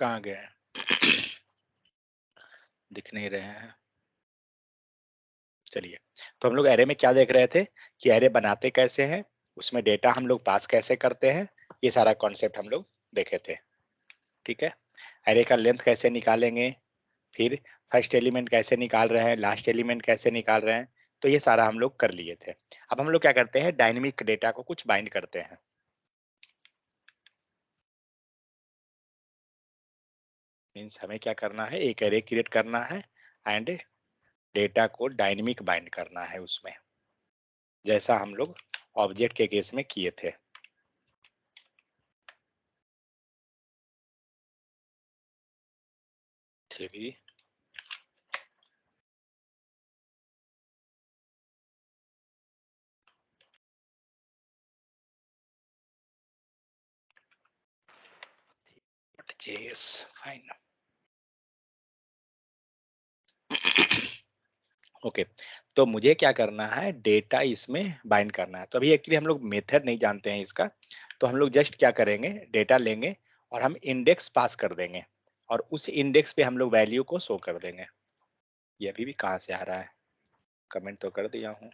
कहाँ गए? दिख नहीं रहे हैं। चलिए, तो हम लोग एरे में क्या देख रहे थे कि एरे बनाते कैसे हैं, उसमें डेटा हम लोग पास कैसे करते हैं, ये सारा कॉन्सेप्ट हम लोग देखे थे। ठीक है, एरे का लेंथ कैसे निकालेंगे, फिर फर्स्ट एलिमेंट कैसे निकाल रहे हैं, लास्ट एलिमेंट कैसे निकाल रहे हैं, तो ये सारा हम लोग कर लिए थे। अब हम लोग क्या करते हैं, डायनेमिक डेटा को कुछ बाइंड करते हैं। मीन्स हमें क्या करना है, एक एरे क्रिएट करना है एंड डेटा को डायनेमिक बाइंड करना है उसमें, जैसा हम लोग ऑब्जेक्ट के केस में किए थे। Three JS fine. ओके, तो मुझे क्या करना है, डेटा इसमें बाइंड करना है। तो अभी एक्चुअली हम लोग मेथड नहीं जानते हैं इसका, तो हम लोग जस्ट क्या करेंगे, डेटा लेंगे और हम इंडेक्स पास कर देंगे और उस इंडेक्स पे हम लोग वैल्यू को शो कर देंगे। ये अभी भी कहाँ से आ रहा है, कमेंट तो कर दिया हूँ।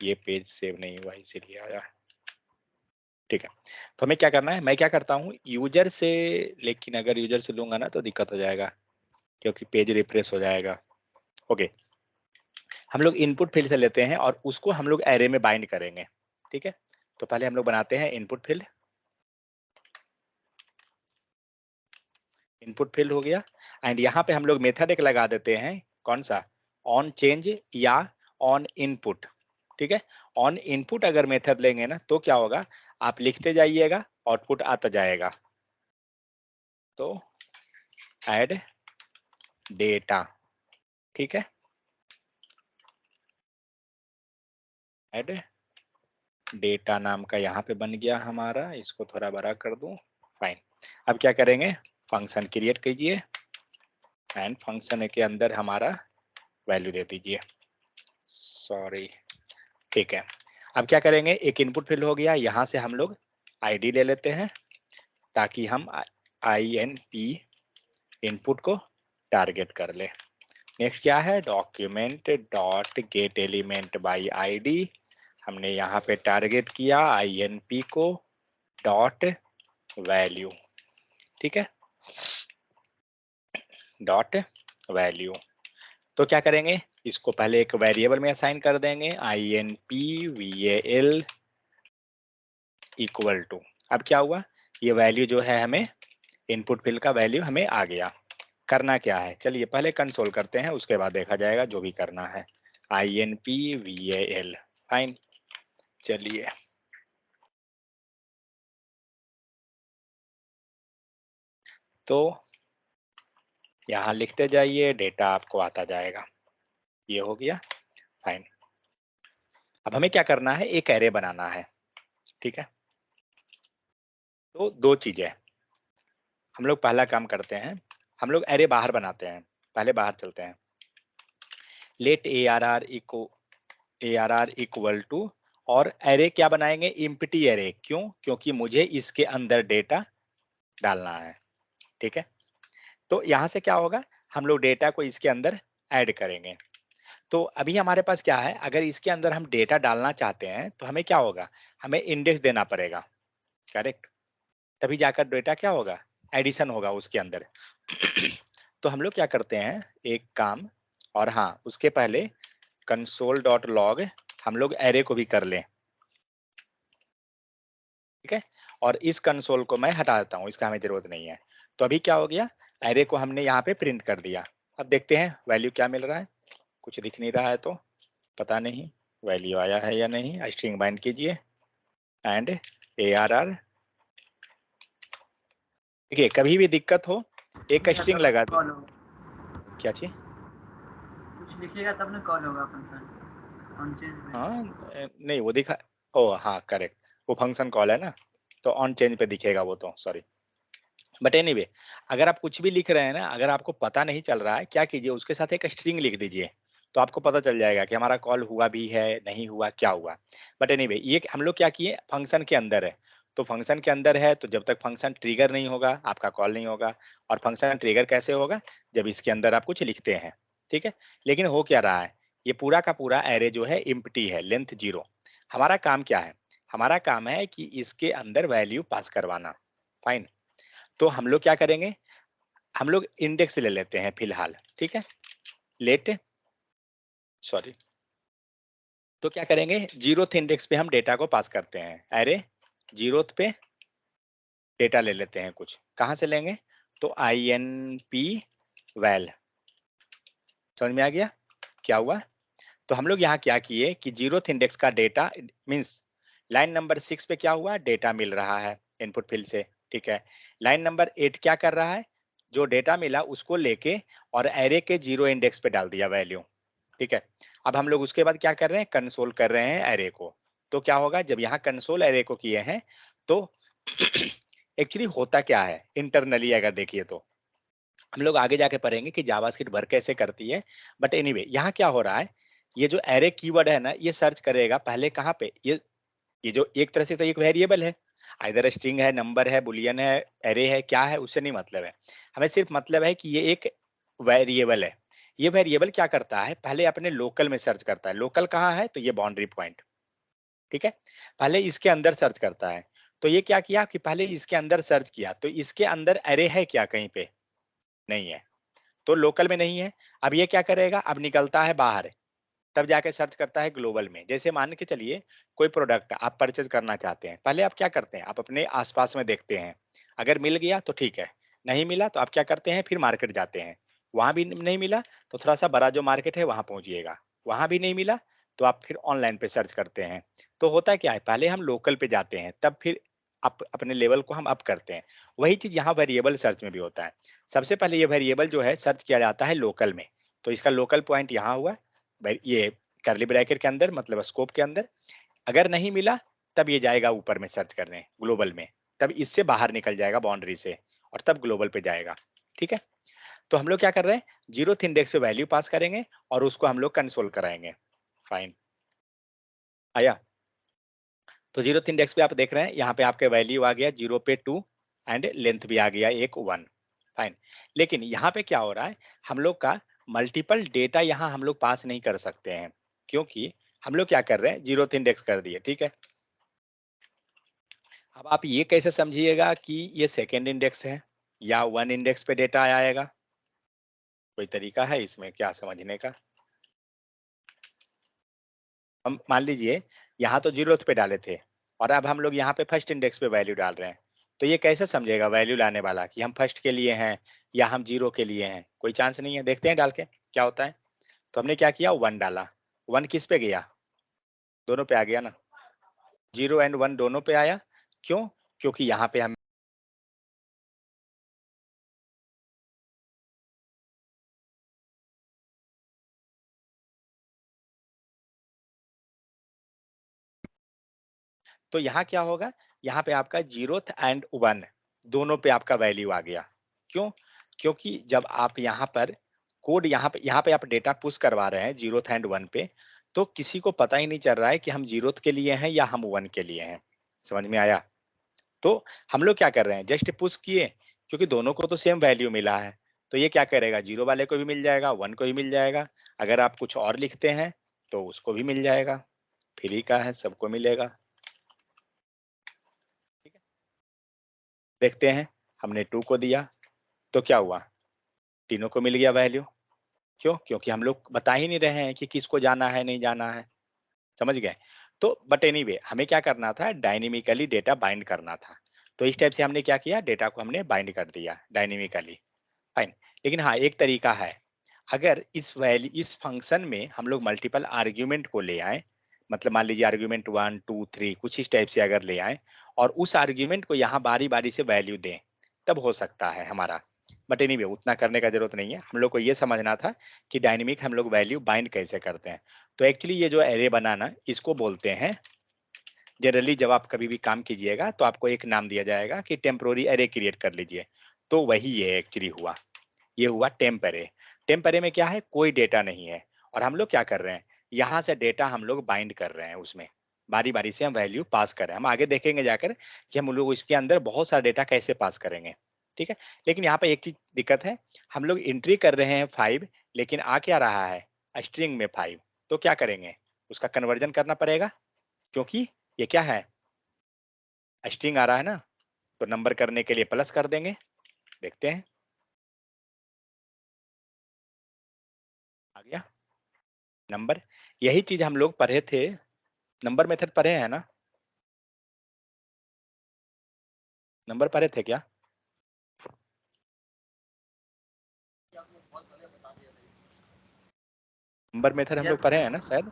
ये पेज सेव नहीं हुआ इसीलिए आया। ठीक है, तो हमें क्या करना है, मैं क्या करता हूँ यूजर से, लेकिन अगर यूजर से लूंगा ना तो दिक्कत हो जाएगा क्योंकि पेज रिफ्रेश हो जाएगा। ओके, हम लोग इनपुट फील्ड से लेते हैं और उसको हम लोग एरे में बाइंड करेंगे। ठीक है, तो पहले हम लोग बनाते हैं इनपुट फील्ड। इनपुट फील्ड हो गया एंड यहाँ पे हम लोग मेथड एक लगा देते हैं, कौन सा, ऑन चेंज या ऑन इनपुट। ठीक है, ऑन इनपुट अगर मेथड लेंगे ना तो क्या होगा, आप लिखते जाइएगा आउटपुट आता जाएगा। तो ऐड डेटा, ठीक है, ऐड डेटा नाम का यहाँ पे बन गया हमारा, इसको थोड़ा बड़ा कर दूं, फाइन। अब क्या करेंगे, फंक्शन क्रिएट कीजिए एंड फंक्शन के अंदर हमारा वैल्यू दे दीजिए, सॉरी। ठीक है, अब क्या करेंगे, एक इनपुट फील्ड हो गया, यहाँ से हम लोग आईडी ले लेते हैं ताकि हम INP इनपुट को टारगेट कर ले। नेक्स्ट क्या है, document dot gate element by ID, हमने यहाँ पे टारगेट किया INP को डॉट वैल्यू। ठीक है, डॉट वैल्यू। तो क्या करेंगे, इसको पहले एक वेरिएबल में असाइन कर देंगे, INP VAL इक्वल टू। अब क्या हुआ, ये वैल्यू जो है हमें इनपुट फील्ड का वैल्यू हमें आ गया। करना क्या है, चलिए पहले कंसोल करते हैं, उसके बाद देखा जाएगा जो भी करना है। INP VAL fine. चलिए, तो यहाँ लिखते जाइए, डेटा आपको आता जाएगा। ये हो गया, फाइन। अब हमें क्या करना है, एक एरे बनाना है। ठीक है, तो दो चीजें हम लोग पहला काम करते हैं, हम लोग एरे बाहर बनाते हैं। पहले बाहर चलते हैं, लेट ARR इक्वल टू, और एरे क्या बनाएंगे, इम्प्टी एरे। क्यों, क्योंकि मुझे इसके अंदर डेटा डालना है। ठीक है, तो यहाँ से क्या होगा, हम लोग डेटा को इसके अंदर ऐड करेंगे। तो अभी हमारे पास क्या है, अगर इसके अंदर हम डेटा डालना चाहते हैं तो हमें क्या होगा, हमें इंडेक्स देना पड़ेगा, करेक्ट, तभी जाकर डेटा क्या होगा, एडिशन होगा उसके अंदर। तो हम लोग क्या करते हैं, एक काम, और हाँ उसके पहले console.log हम लोग एरे को भी कर लें। ठीक है, और इस कंसोल को मैं हटा देता हूँ, इसका हमें जरूरत नहीं है। तो अभी क्या हो गया, एरे को हमने यहाँ पे प्रिंट कर दिया। अब देखते हैं वैल्यू क्या मिल रहा है, कुछ दिख नहीं रहा है तो पता नहीं वैल्यू आया है या नहीं। स्ट्रिंग बाइंड कीजिए एंड ARR। देखिए कभी भी दिक्कत हो एक स्ट्रिंग लगा दी। कॉल होगा, क्या चीज, कुछ लिखिएगा तब ना कॉल होगा फंक्शन ऑन चेंज में। हाँ नहीं वो दिखा, ओ हाँ करेक्ट, वो फंक्शन कॉल है ना, तो ऑन चेंज पे दिखेगा वो, तो सॉरी। बट एनीवे, अगर आप कुछ भी लिख रहे हैं ना, अगर आपको पता नहीं चल रहा है, क्या कीजिए उसके साथ एक स्ट्रिंग लिख दीजिए, तो आपको पता चल जाएगा कि हमारा कॉल हुआ भी है नहीं हुआ, क्या हुआ। बट एनीवे, ये हम लोग क्या किए, फंक्शन के अंदर है, तो फंक्शन के अंदर है, तो जब तक फंक्शन ट्रिगर नहीं होगा आपका कॉल नहीं होगा। और फंक्शन ट्रिगर कैसे होगा? जब इसके अंदर आप कुछ लिखते हैं, ठीक है। लेकिन हो क्या रहा है, ये पूरा का पूरा एरे जो है एम्प्टी है, लेंथ 0। हमारा काम क्या है? हमारा काम है कि इसके अंदर वैल्यू पास करवाना। फाइन। तो हम लोग क्या करेंगे, हम लोग इंडेक्स ले लेते हैं फिलहाल, ठीक है। लेट सॉरी, तो क्या करेंगे, 0th इंडेक्स पे हम डेटा को पास करते हैं। एरे 0th पे डेटा ले लेते हैं कुछ, कहाँ से लेंगे? तो INP वैल, समझ में आ गया क्या हुआ? तो हम लोग यहाँ क्या किए कि 0th इंडेक्स का डेटा मीन्स लाइन नंबर 6 पे क्या हुआ, डेटा मिल रहा है इनपुट फील्ड से, ठीक है। लाइन नंबर 8 क्या कर रहा है, जो डेटा मिला उसको लेके और एरे के 0 इंडेक्स पे डाल दिया वैल्यू, ठीक है। अब हम लोग उसके बाद क्या कर रहे हैं, कंसोल कर रहे हैं एरे को। तो क्या होगा, जब यहाँ कंसोल एरे को किए हैं तो एक्चुअली होता क्या है इंटरनली, अगर देखिए तो हम लोग आगे जाके पढ़ेंगे कि जावास्क्रिप्ट वर्क कैसे करती है। बट एनीवे यहाँ क्या हो रहा है, ये जो एरे कीवर्ड है ना, ये सर्च करेगा पहले कहाँ पे, ये जो एक तरह से तो एक वेरिएबल है, आइदर स्ट्रिंग है, नंबर है, बुलियन है, एरे है, क्या है उससे नहीं मतलब है। हमें सिर्फ मतलब है कि ये एक वेरिएबल है। ये वेरिएबल क्या करता है, पहले अपने लोकल में सर्च करता है। लोकल कहाँ है, तो ये बाउंड्री पॉइंट, ठीक है। पहले इसके अंदर सर्च करता है। तो ये क्या किया कि पहले इसके अंदर सर्च किया, तो इसके अंदर एरे है क्या, कहीं पे नहीं है, तो लोकल में नहीं है। अब ये क्या करेगा, अब निकलता है बाहर, तब जाके सर्च करता है ग्लोबल में। जैसे मान के चलिए कोई प्रोडक्ट आप परचेज करना चाहते हैं, पहले आप क्या करते हैं, आप अपने आसपास में देखते हैं, अगर मिल गया तो ठीक है, नहीं मिला तो आप क्या करते हैं, फिर मार्केट जाते हैं, वहां भी नहीं मिला तो थोड़ा सा बड़ा जो मार्केट है वहां पहुंचिएगा, वहां भी नहीं मिला तो आप फिर ऑनलाइन पे सर्च करते हैं। तो होता क्या है, पहले हम लोकल पे जाते हैं, तब फिर अपने लेवल को हम अप करते हैं। वही चीज यहाँ वेरिएबल सर्च में भी होता है। सबसे पहले ये वेरिएबल जो है सर्च किया जाता है लोकल में, तो इसका लोकल पॉइंट यहाँ हुआ, ये करली ब्रैकेट के अंदर मतलब स्कोप के अंदर। अगर नहीं मिला तब ये जाएगा ऊपर में सर्च करने ग्लोबल में, तब इससे बाहर निकल जाएगा बाउंड्री से और तब ग्लोबल पे जाएगा, ठीक है। तो हम लोग क्या कर रहे हैं, 0th इंडेक्स पे वैल्यू पास करेंगे और उसको हम लोग कंसोल कराएंगे। फाइन, आया। तो 0th इंडेक्स पे आप देख रहे हैं यहाँ पे आपके वैल्यू आ गया 0 पे 2 एंड लेंथ भी आ गया एक 1। फाइन। लेकिन यहाँ पे क्या हो रहा है, हम लोग का मल्टीपल डेटा यहाँ हम लोग पास नहीं कर सकते हैं, क्योंकि हम लोग क्या कर रहे हैं, 0th इंडेक्स कर दिए, ठीक है। अब आप ये कैसे समझिएगा कि ये सेकेंड इंडेक्स है या 1 इंडेक्स पे डेटा आएगा, कोई तरीका है इसमें क्या समझने का? हम मान लीजिए यहाँ तो 0th पे डाले थे और अब हम लोग यहाँ पे फर्स्ट इंडेक्स पे वैल्यू डाल रहे हैं, तो ये कैसे समझेगा वैल्यू लाने वाला कि हम फर्स्ट के लिए हैं या हम 0 के लिए हैं? कोई चांस नहीं है, देखते हैं डाल के क्या होता है। तो हमने क्या किया, 1 डाला, 1 किस पे गया, दोनों पे आ गया ना, 0 एंड 1 दोनों पे आया। क्यों? क्योंकि यहाँ पे हम तो यहाँ क्या होगा, यहाँ पे आपका 0th एंड 1 दोनों पे आपका वैल्यू आ गया। क्यों? क्योंकि जब आप यहाँ पर कोड यहाँ पे आप डेटा पुश करवा रहे हैं 0th एंड 1 पे, तो किसी को पता ही नहीं चल रहा है कि हम 0th के लिए हैं या हम 1 के लिए हैं। समझ में आया? तो हम लोग क्या कर रहे हैं, जस्ट पुश किए, क्योंकि दोनों को तो सेम वैल्यू मिला है। तो ये क्या करेगा, 0 वाले को भी मिल जाएगा, 1 को भी मिल जाएगा। अगर आप कुछ और लिखते हैं तो उसको भी मिल जाएगा, फ्री का है, सबको मिलेगा। ठीक है, देखते हैं, हमने 2 को दिया तो क्या हुआ, तीनों को मिल गया वैल्यू। क्यों? क्योंकि हम लोग बता ही नहीं रहे हैं कि किसको जाना है नहीं जाना है, समझ गए। तो बट एनीवे हमें क्या करना था, डायनेमिकली डेटा बाइंड करना था। तो इस टाइप से हमने क्या किया, डेटा को हमने बाइंड कर दिया डायनेमिकली। फाइन। लेकिन हाँ एक तरीका है, अगर इस फंक्शन में हम लोग मल्टीपल आर्ग्यूमेंट को ले आए, मतलब मान लीजिए आर्ग्यूमेंट 1 2 3 कुछ इस टाइप से अगर ले आए और उस आर्ग्यूमेंट को यहाँ बारी बारी से वैल्यू दें, तब हो सकता है हमारा। बट एनीवे उतना करने का जरूरत नहीं है, हम लोग को ये समझना था कि डायनेमिक हम लोग वैल्यू बाइंड कैसे करते हैं। तो एक्चुअली ये जो एरे बनाना इसको बोलते हैं, जनरली जब आप कभी भी काम कीजिएगा तो आपको एक नाम दिया जाएगा कि टेम्पोररी एरे क्रिएट कर लीजिए। तो वही ये एक्चुअली हुआ, ये हुआ टेम्प एरे। टेम्प एरे में क्या है, कोई डेटा नहीं है और हम लोग क्या कर रहे हैं, यहाँ से डेटा हम लोग बाइंड कर रहे हैं उसमें। बारी बारी से हम वैल्यू पास करें। हम आगे देखेंगे जाकर कि हम लोग इसके अंदर बहुत सारा डेटा कैसे पास करेंगे, ठीक है। लेकिन यहाँ पे एक चीज दिक्कत है, हम लोग एंट्री कर रहे हैं 5, लेकिन आ क्या रहा है स्ट्रिंग में 5। तो क्या करेंगे, उसका कन्वर्जन करना पड़ेगा, क्योंकि ये क्या है स्ट्रिंग आ रहा है ना, तो नंबर करने के लिए प्लस कर देंगे। देखते हैं आ गया नंबर। यही चीज हम लोग पढ़े थे, नंबर मेथड पढ़े हैं ना, नंबर पढ़े थे क्या, नंबर मेथड हम लोग यस पढ़े हैं सर। ना शायद।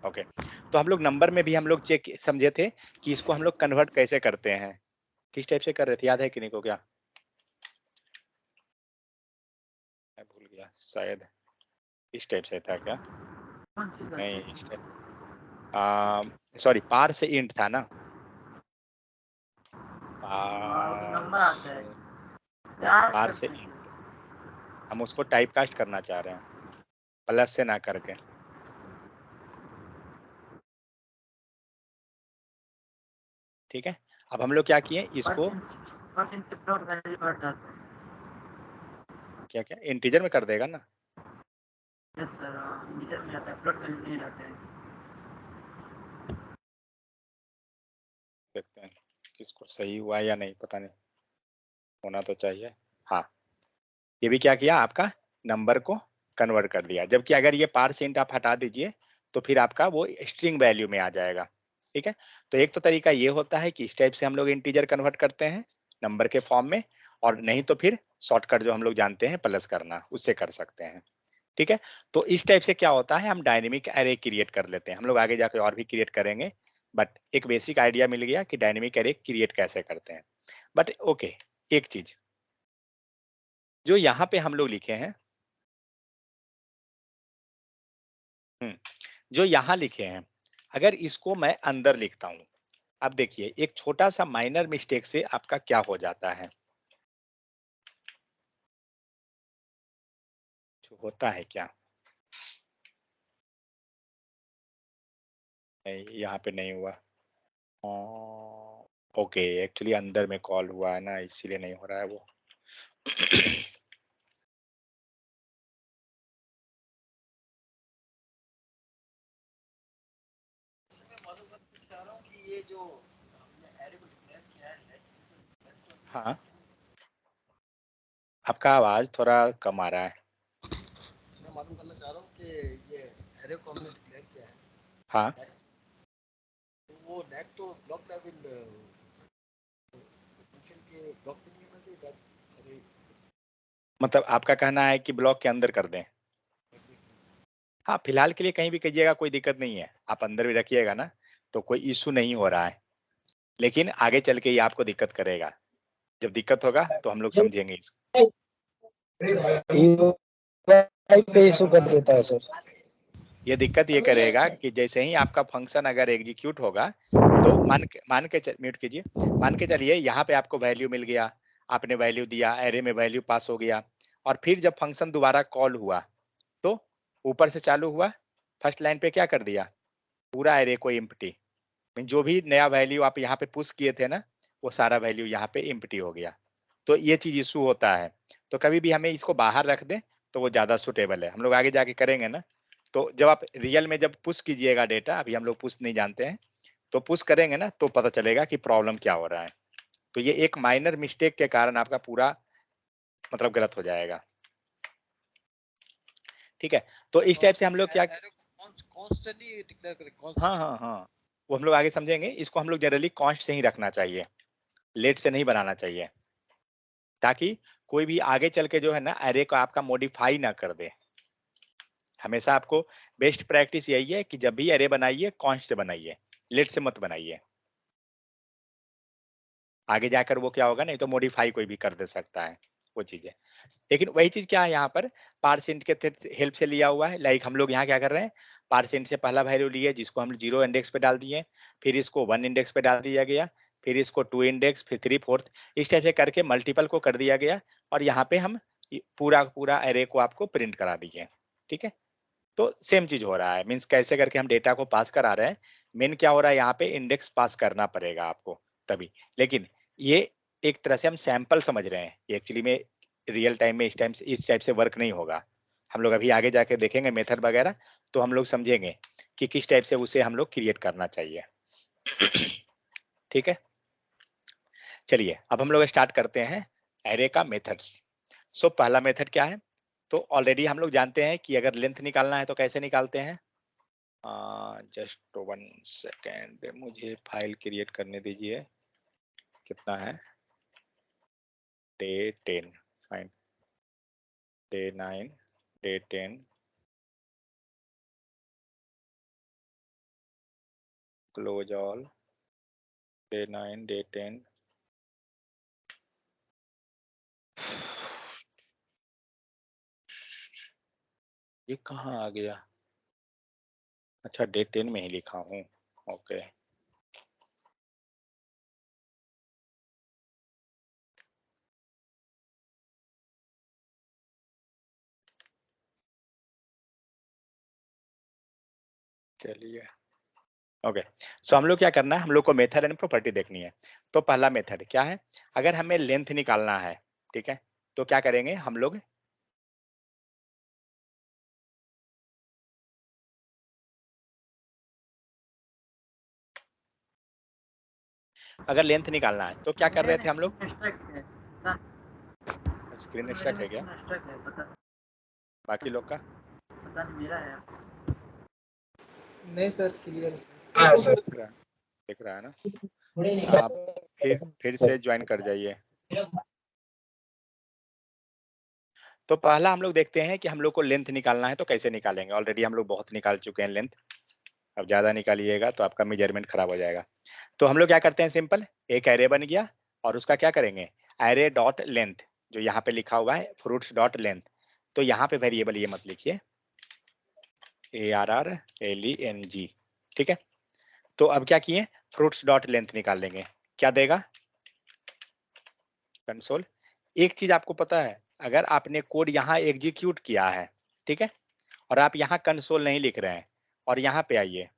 ओके, तो हम लोग नंबर में भी हम लोग चेक समझे थे कि इसको हम लोग कन्वर्ट कैसे करते हैं, किस टाइप से कर रहे थे, याद है कि नहीं को क्या, मैं भूल गया शायद इस टाइप से था क्या, कौन सी नहीं करते इस हैं? टाइप, सॉरी पार से इंट था ना, हाँ वो तो पार नंबर आता है यार पार से करते हैं इंट, सर। हम उसको टाइप कास्ट करना चाह रहे हैं प्लस से ना करके, ठीक है। अब हम लोग क्या किए इसको, परसेंट से प्लॉट वैल्यू बढ़ जाता है। क्या क्या इंटीजर में कर देगा ना, यस सर, इंटीजर में जाता है, प्लॉट वैल्यू नहीं जाता है। देखते हैं किसको सही हुआ या नहीं, पता नहीं, होना तो चाहिए। हाँ, ये भी क्या किया आपका नंबर को कन्वर्ट कर दिया, जबकि अगर ये पारसेंट आप हटा दीजिए तो फिर आपका वो स्ट्रिंग वैल्यू में आ जाएगा, ठीक है। तो एक तो तरीका ये होता है कि इस टाइप से हम लोग इंटीजर कन्वर्ट करते हैं नंबर के फॉर्म में, और नहीं तो फिर शॉर्टकट जो हम लोग जानते हैं प्लस करना, उससे कर सकते हैं, ठीक है। तो इस टाइप से क्या होता है, हम डायनेमिक एरे क्रिएट कर लेते हैं, हम लोग आगे जाके और भी क्रिएट करेंगे, बट एक बेसिक आइडिया मिल गया कि डायनेमिक एरे क्रिएट कैसे करते हैं। बट ओके, एक चीज जो यहाँ पे हम लोग लिखे हैं, जो यहाँ लिखे हैं, अगर इसको मैं अंदर लिखता हूं, अब देखिए एक छोटा सा माइनर मिस्टेक से आपका क्या हो जाता है, जो होता है क्या, नहीं यहाँ पे नहीं हुआ, ओके एक्चुअली अंदर में कॉल हुआ है ना, इसीलिए नहीं हो रहा है वो। हाँ, आपका आवाज थोड़ा कम आ रहा है। मैं मालूम करना चाह रहा हूँ कि ये एरे को हमने डिक्लेयर किया है, हाँ, तो वो नेट तो ब्लॉक लेवल फंक्शन के ब्लॉक पे नहीं होना चाहिए अरे मतलब आपका कहना है कि ब्लॉक के अंदर कर दें, हाँ फिलहाल के लिए कहीं भी कीजिएगा कोई दिक्कत नहीं है, आप अंदर भी रखिएगा ना तो कोई इशू नहीं हो रहा है, लेकिन आगे चल के ये आपको दिक्कत करेगा, जब दिक्कत होगा तो हम लोग समझेंगे इसको। पे इशू कर देता है सर। ये दिक्कत ये करेगा कि जैसे ही आपका फंक्शन अगर एग्जीक्यूट होगा तो म्यूट कीजिए, मान के चलिए यहाँ पे आपको वैल्यू मिल गया, आपने वैल्यू दिया, एरे में वैल्यू पास हो गया, और फिर जब फंक्शन दोबारा कॉल हुआ तो ऊपर से चालू हुआ, फर्स्ट लाइन पे क्या कर दिया, पूरा एरे को एम्प्टी, जो भी नया वैल्यू आप यहाँ पे पुश किए थे ना वो सारा वैल्यू यहाँ पे एम्प्टी हो गया। तो ये चीज इशू होता है, तो कभी भी हमें इसको बाहर रख दें तो वो ज्यादा सुटेबल है, हम लोग आगे जाके करेंगे ना। तो जब आप रियल में जब पुश कीजिएगा डेटा, अभी हम लोग पुश नहीं जानते हैं, तो पुश करेंगे ना तो पता चलेगा कि प्रॉब्लम क्या हो रहा है। तो ये एक माइनर मिस्टेक के कारण आपका पूरा मतलब गलत हो जाएगा, ठीक है। तो इस टाइप से हम लोग क्या, कॉन्स्टेंटली डिक्लेयर करें हाँ हाँ हाँ, वो हम लोग आगे समझेंगे, इसको हम लोग जनरली कॉन्स्ट से ही रखना चाहिए, लेट से नहीं बनाना चाहिए, ताकि कोई भी आगे चल के जो है ना एरे को आपका मॉडिफाई ना कर दे। हमेशा आपको बेस्ट प्रैक्टिस यही है कि जब भी एरे बनाइए कॉन्स्ट से बनाइए, लेट से मत बनाइए, आगे जाकर वो क्या होगा, नहीं तो मॉडिफाई कोई भी कर दे सकता है वो चीजें। लेकिन वही चीज क्या है यहाँ पर पारसेंट के हेल्प से लिया हुआ है, लाइक हम लोग यहाँ क्या कर रहे हैं, पारसेंट से पहला वैल्यू लिए जिसको हम 0 इंडेक्स पे डाल दिए, फिर इसको 1 इंडेक्स पे डाल दिया गया, फिर इसको 2 इंडेक्स, फिर 3 फोर्थ, इस टाइप से करके मल्टीपल को कर दिया गया, और यहाँ पे हम पूरा पूरा एरे को आपको प्रिंट करा दिए, ठीक है। तो सेम चीज हो रहा है, मीन्स कैसे करके हम डेटा को पास करा रहे हैं मेन क्या हो रहा है यहाँ पे, इंडेक्स पास करना पड़ेगा आपको तभी। लेकिन ये एक तरह से हम सैंपल समझ रहे हैं, ये एक्चुअली में रियल टाइम में इस टाइप से वर्क नहीं होगा। हम लोग अभी आगे जाके देखेंगे मेथड वगैरह, तो हम लोग समझेंगे कि किस टाइप से उसे हम लोग क्रिएट करना चाहिए। ठीक है, चलिए अब हम लोग स्टार्ट करते हैं एरे का मेथड्स। सो पहला मेथड क्या है, तो ऑलरेडी हम लोग जानते हैं कि अगर लेंथ निकालना है तो कैसे निकालते हैं। जस्ट 1 सेकेंड, मुझे फाइल क्रिएट करने दीजिए। कितना है, day 10, fine, day 9, day 10, close all, day 9, day 10। ये कहाँ आ गया, अच्छा डे 10 में ही लिखा हूँ, ओके। चलिए ओके, सो हम लोग क्या करना है, हम लोग को मेथड एंड प्रॉपर्टी देखनी है। तो पहला मेथड क्या है, अगर हमें लेंथ निकालना है, ठीक है, तो क्या करेंगे हम लोग, अगर लेंथ निकालना है तो क्या कर रहे थे हम लोग, स्ट्रक है स्क्रीन मेरे स्टक में है क्या स्ट्रक है, बाकी लोग का? पता नहीं मेरा है। नहीं सर, क्लियर सर। हाँ सर। दिख रहा है ना, आप फिर से ज्वाइन कर जाइए। तो पहला हम लोग देखते हैं कि हम लोग को लेंथ निकालना है तो कैसे निकालेंगे। ऑलरेडी हम लोग बहुत निकाल चुके हैं लेंथ, अब ज्यादा निकालिएगा तो आपका मेजरमेंट खराब हो जाएगा। तो हम लोग क्या करते हैं, सिंपल एक एरे बन गया और उसका क्या करेंगे, एरे डॉट लेंथ, जो यहाँ पे लिखा हुआ है फ्रूट्स डॉट लेंथ, तो यहाँ पे वेरिएबल ये मत लिखिए, ARRLENG, ठीक है। तो अब क्या किए, फ्रूट्स डॉट लेंथ निकाल लेंगे, क्या देगा कंसोल। एक चीज आपको पता है, अगर आपने कोड यहाँ एग्जीक्यूट किया है, ठीक है, और आप यहाँ कंसोल नहीं लिख रहे हैं, और यहाँ पे आइए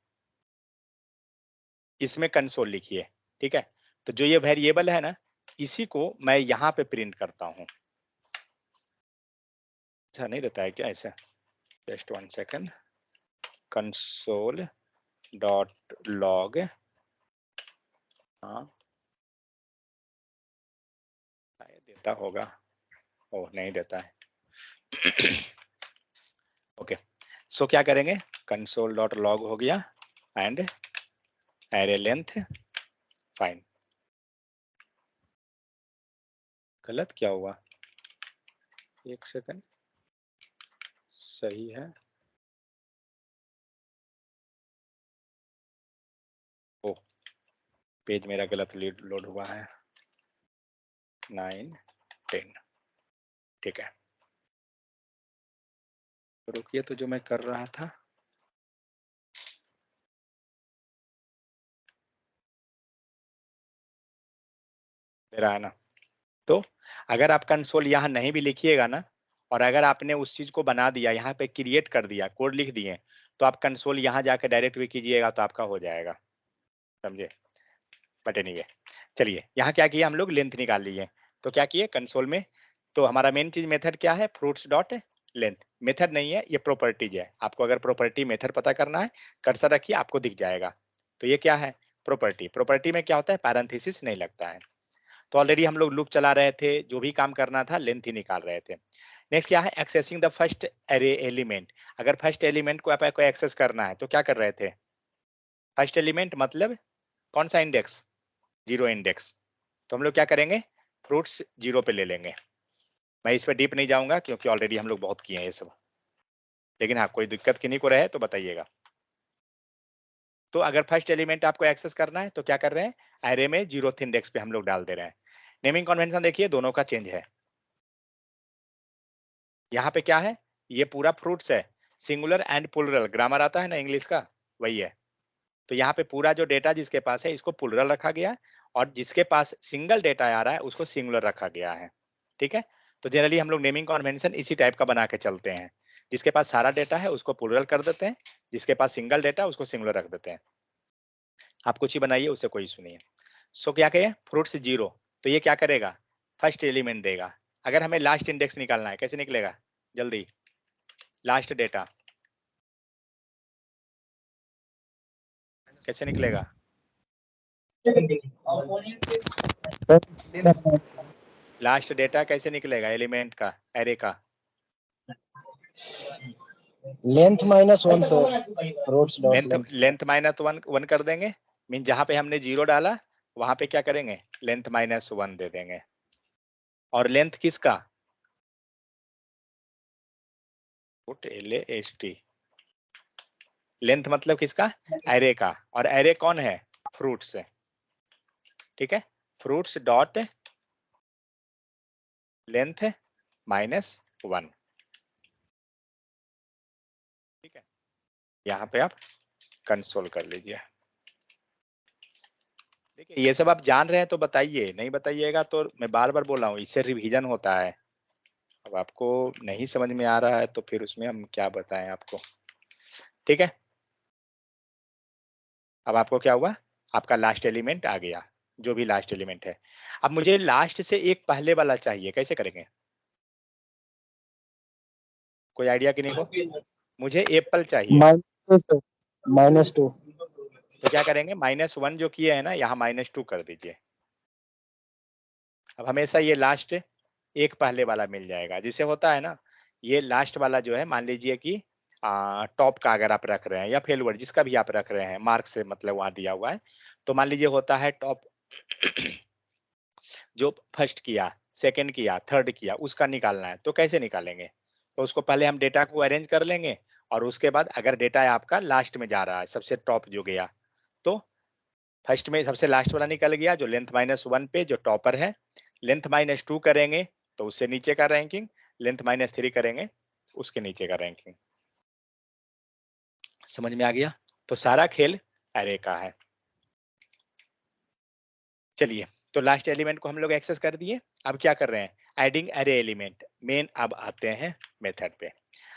इसमें कंसोल लिखिए, ठीक है, तो जो ये वेरिएबल है ना, इसी को मैं यहाँ पे प्रिंट करता हूँ। अच्छा नहीं देता है क्या ऐसा, just 1 second, console dot log, हाँ देता होगा, ओह नहीं देता है। ओके, सो क्या करेंगे, कंसोल डॉट लॉग हो गया एंड एरे लेंथ, फाइन, गलत क्या हुआ, एक सेकंड, सही है, ओ पेज मेरा गलत लोड हुआ है, 9, 10, ठीक है, तो रुकिए, तो जो मैं कर रहा था, मेरा है ना, तो अगर आप कंसोल यहाँ नहीं भी लिखिएगा ना, और अगर आपने उस चीज को बना दिया, यहाँ पे क्रिएट कर दिया, कोड लिख दिए, तो आप कंसोल यहाँ जाकर डायरेक्ट भी कीजिएगा तो आपका हो जाएगा, समझे। बट एनीवे, चलिए यहाँ क्या किया हम लोग, लेंथ निकाल लिए, तो क्या किए कंसोल में, तो हमारा मेन चीज मेथड क्या है, फ्रूट्स डॉट लेंथ, मेथड नहीं है ये प्रॉपर्टीज है। आपको अगर प्रॉपर्टी मेथड पता करना है, कर्सर रखिए आपको दिख जाएगा। तो ये क्या है, प्रॉपर्टी, प्रॉपर्टी में क्या होता है, पैरेंथेसिस नहीं लगता है। तो ऑलरेडी हम लोग लूप चला रहे थे, जो भी काम करना था लेंथ ही निकाल रहे थे। नेक्स्ट क्या है, accessing the first array element, अगर फर्स्ट एलिमेंट को आपको एक्सेस करना है तो क्या कर रहे थे, फर्स्ट एलिमेंट मतलब कौन सा इंडेक्स, 0 इंडेक्स, तो हम लोग क्या करेंगे, फ्रूट्स 0 पे ले लेंगे। मैं इस पे डीप नहीं जाऊंगा क्योंकि ऑलरेडी हम लोग बहुत किए हैं ये सब, लेकिन हाँ कोई दिक्कत किन्हीं को रहे तो बताइएगा। तो अगर फर्स्ट एलिमेंट आपको एक्सेस करना है तो क्या कर रहे हैं, एरे में 0th इंडेक्स पे हम लोग डाल दे रहे हैं। नेमिंग कन्वेंशन देखिए दोनों का चेंज है, यहाँ पे क्या है, ये पूरा फ्रूट्स है, सिंगुलर एंड प्लुरल, ग्रामर आता है ना इंग्लिश का, वही है। तो यहाँ पे पूरा जो डेटा जिसके पास है इसको प्लुरल रखा गया है, और जिसके पास सिंगल डेटा आ रहा है उसको सिंगुलर रखा गया है, ठीक है। तो जनरली हम लोग नेमिंग कन्वेंशन इसी टाइप का बना के चलते हैं, जिसके पास सारा डेटा है उसको प्लुरल कर देते हैं, जिसके पास सिंगल डेटा उसको सिंगुलर रख देते हैं। आप कुछ ही बनाइए, उससे कोई इशू नहीं है। सो क्या कहे, फ्रूट्स 0, तो ये क्या करेगा, फर्स्ट एलिमेंट देगा। अगर हमें लास्ट इंडेक्स निकालना है, कैसे निकलेगा, जल्दी, लास्ट डेटा कैसे निकलेगा, लास्ट डेटा कैसे निकलेगा एलिमेंट का, एरे का, length -1 sir, fruits dot length length -1 कर देंगे। मीन जहां पे हमने 0 डाला वहां पे क्या करेंगे, लेंथ -1 दे देंगे। और लेंथ किसका, LAST, लेंथ मतलब किसका, एरे का। और एरे कौन है, फ्रूट्स है, ठीक है। फ्रूट्स डॉट लेंथ -1, ठीक है। यहाँ पे आप कंसोल कर लीजिए। देखिए ये सब आप जान रहे हैं तो बताइए, नहीं बताइएगा तो मैं बार बार बोल रहा हूँ, इससे रिवीजन होता है। अब आपको नहीं समझ में आ रहा है तो फिर उसमें हम क्या बताएं आपको, ठीक है। अब आपको क्या हुआ, आपका लास्ट एलिमेंट आ गया, जो भी लास्ट एलिमेंट है। अब मुझे लास्ट से एक पहले वाला चाहिए, कैसे करेंगे, कोई आइडिया कि नहीं को, मुझे एप्पल चाहिए। -2 तो क्या करेंगे, -1 जो किए है ना, यहाँ -2 कर दीजिए। अब हमेशा ये लास्ट एक पहले वाला मिल जाएगा, जिसे होता है ना, ये लास्ट वाला जो है, मान लीजिए कि टॉप का अगर आप रख रहे हैं या फेलवर्ड जिसका भी आप रख रहे हैं, मार्क से मतलब वहां दिया हुआ है, तो मान लीजिए होता है टॉप जो फर्स्ट किया, सेकंड किया, थर्ड किया, उसका निकालना है। तो कैसे निकालेंगे, तो उसको पहले हम डेटा को अरेंज कर लेंगे, और उसके बाद अगर डेटा आपका लास्ट में जा रहा है, सबसे टॉप जो गया, तो फर्स्ट में सबसे लास्ट वाला निकल गया जो लेंथ -1 पे जो टॉपर है, लेंथ -2 करेंगे तो उससे नीचे का रैंकिंग, लेंथ -3 करेंगे उसके नीचे का रैंकिंग। समझ में आ गया, तो सारा खेल एरे का है। चलिए, तो लास्ट एलिमेंट को हम लोग एक्सेस कर दिए। अब क्या कर रहे हैं, एडिंग एरे एलिमेंट मेन। अब आते हैं मेथड पे।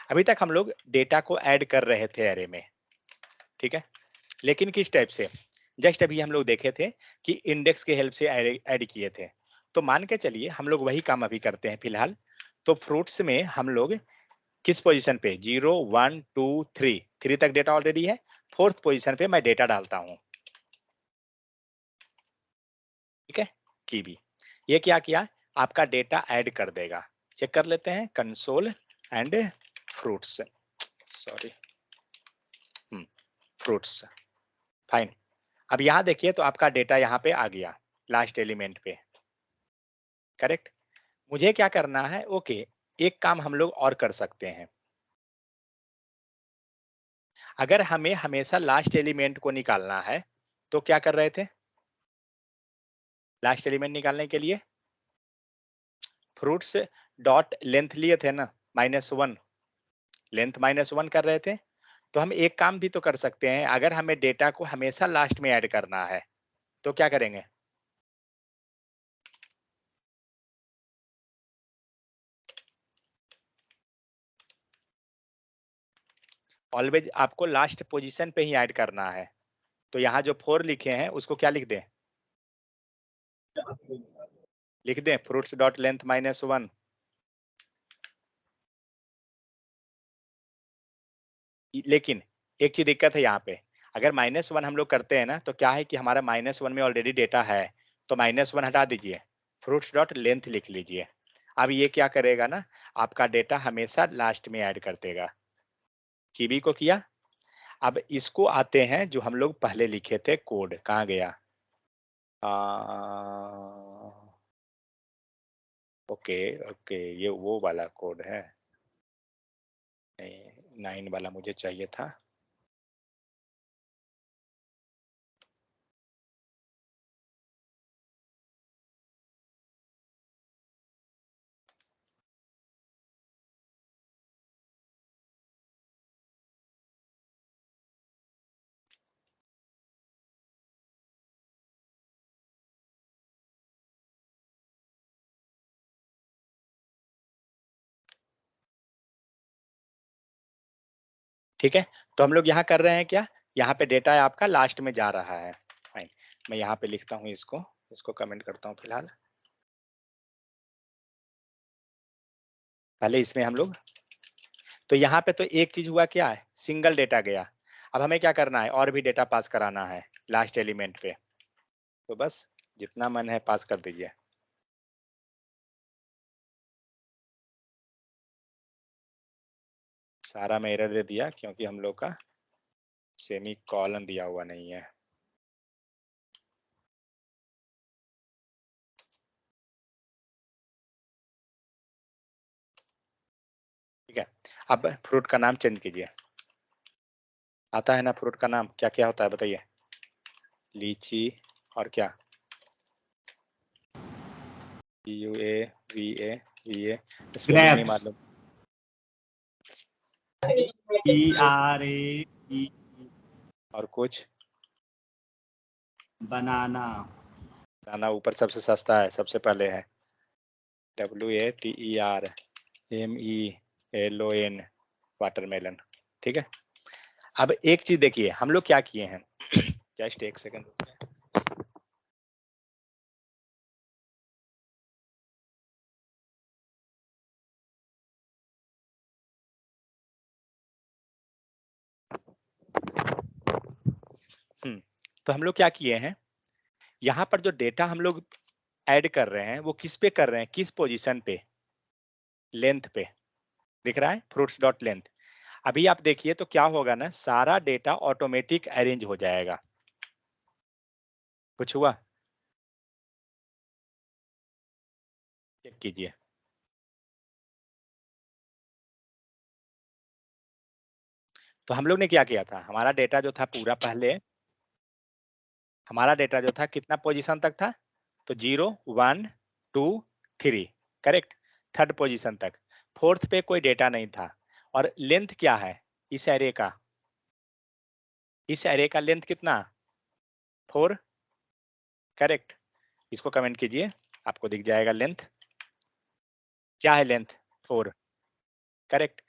अभी तक हम लोग डेटा को ऐड कर रहे थे एरे में, ठीक है, लेकिन किस टाइप से, जस्ट अभी हम लोग देखे थे कि इंडेक्स के हेल्प से ऐड किए थे। तो मान के चलिए हम लोग वही काम अभी करते हैं फिलहाल। तो फ्रूट्स में हम लोग किस पोजीशन पे, 0 1 2 3 तक डेटा ऑलरेडी है, फोर्थ पोजीशन पे मैं डेटा डालता हूं, ठीक है। कीबी ये क्या किया, आपका डेटा ऐड कर देगा। चेक कर लेते हैं, console and fruits, sorry, fruits, fine. अब यहाँ देखिए तो आपका डेटा यहाँ पे आ गया लास्ट एलिमेंट पे, करेक्ट। मुझे क्या करना है, ओके, एक काम हम लोग और कर सकते हैं। अगर हमें हमेशा लास्ट एलिमेंट को निकालना है तो क्या कर रहे थे, लास्ट एलिमेंट निकालने के लिए फ्रूट्स डॉट लेंथ लिए थे ना, -1, लेंथ -1 कर रहे थे। तो हम एक काम भी तो कर सकते हैं, अगर हमें डेटा को हमेशा लास्ट में ऐड करना है तो क्या करेंगे, ऑलवेज आपको लास्ट पोजीशन पे ही ऐड करना है। तो यहाँ जो 4 लिखे हैं उसको क्या लिख दें, लिख दें फ्रूट्स डॉट लेंथ -1। लेकिन एक चीज दिक्कत है यहाँ पे, अगर -1 हम लोग करते हैं ना, तो क्या है कि हमारा -1 में ऑलरेडी डेटा है, तो -1 हटा दीजिए, फ्रूट्स डॉट लेंथ लिख लीजिए। अब ये क्या करेगा ना, आपका डेटा हमेशा लास्ट में ऐड कर देगा। कीबी को किया। अब इसको आते हैं जो हम लोग पहले लिखे थे कोड, कहाँ गया, ओके ओके, ये वो वाला कोड है, 9 वाला मुझे चाहिए था। ठीक है, तो हम लोग यहाँ कर रहे हैं क्या, यहाँ पे डेटा आपका लास्ट में जा रहा है, मैं यहाँ पे लिखता हूँ इसको कमेंट करता हूँ फिलहाल। पहले इसमें हम लोग, तो यहाँ पे तो एक चीज हुआ, क्या है, सिंगल डेटा गया। अब हमें क्या करना है, और भी डेटा पास कराना है लास्ट एलिमेंट पे, तो बस जितना मन है पास कर दीजिए। सारा में एरर दे दिया क्योंकि हम लोग का सेमी कॉलन दिया हुआ नहीं है। ठीक है, अब फ्रूट का नाम चेंज कीजिए। आता है ना फ्रूट का नाम, क्या क्या होता है बताइए? लीची और क्या, UAVA स्पेलिंग नहीं मालूम। TRAE और कुछ? बनाना। बनाना ऊपर सबसे सस्ता है, सबसे पहले है WATERMELON, वाटरमेलन। ठीक है, अब एक चीज देखिए हम लोग क्या किए हैं। जस्ट एक सेकंड। तो हम लोग क्या किए हैं, यहाँ पर जो डेटा हम लोग ऐड कर रहे हैं वो किस पे कर रहे हैं, किस पोजीशन पे, लेंथ पे। दिख रहा है फ्रूट्स डॉट लेंथ। अभी आप देखिए तो क्या होगा ना, सारा डेटा ऑटोमेटिक अरेंज हो जाएगा। कुछ हुआ? चेक कीजिए। तो हम लोग ने क्या किया था, हमारा डेटा जो था पूरा, पहले हमारा डेटा जो था कितना पोजीशन तक था, तो 0 1 2 3, करेक्ट, थर्ड पोजीशन तक। फोर्थ पे कोई डेटा नहीं था। और लेंथ क्या है इस एरे का, इस एरे का लेंथ कितना, 4, करेक्ट। इसको कमेंट कीजिए, आपको दिख जाएगा लेंथ क्या है, लेंथ 4, करेक्ट।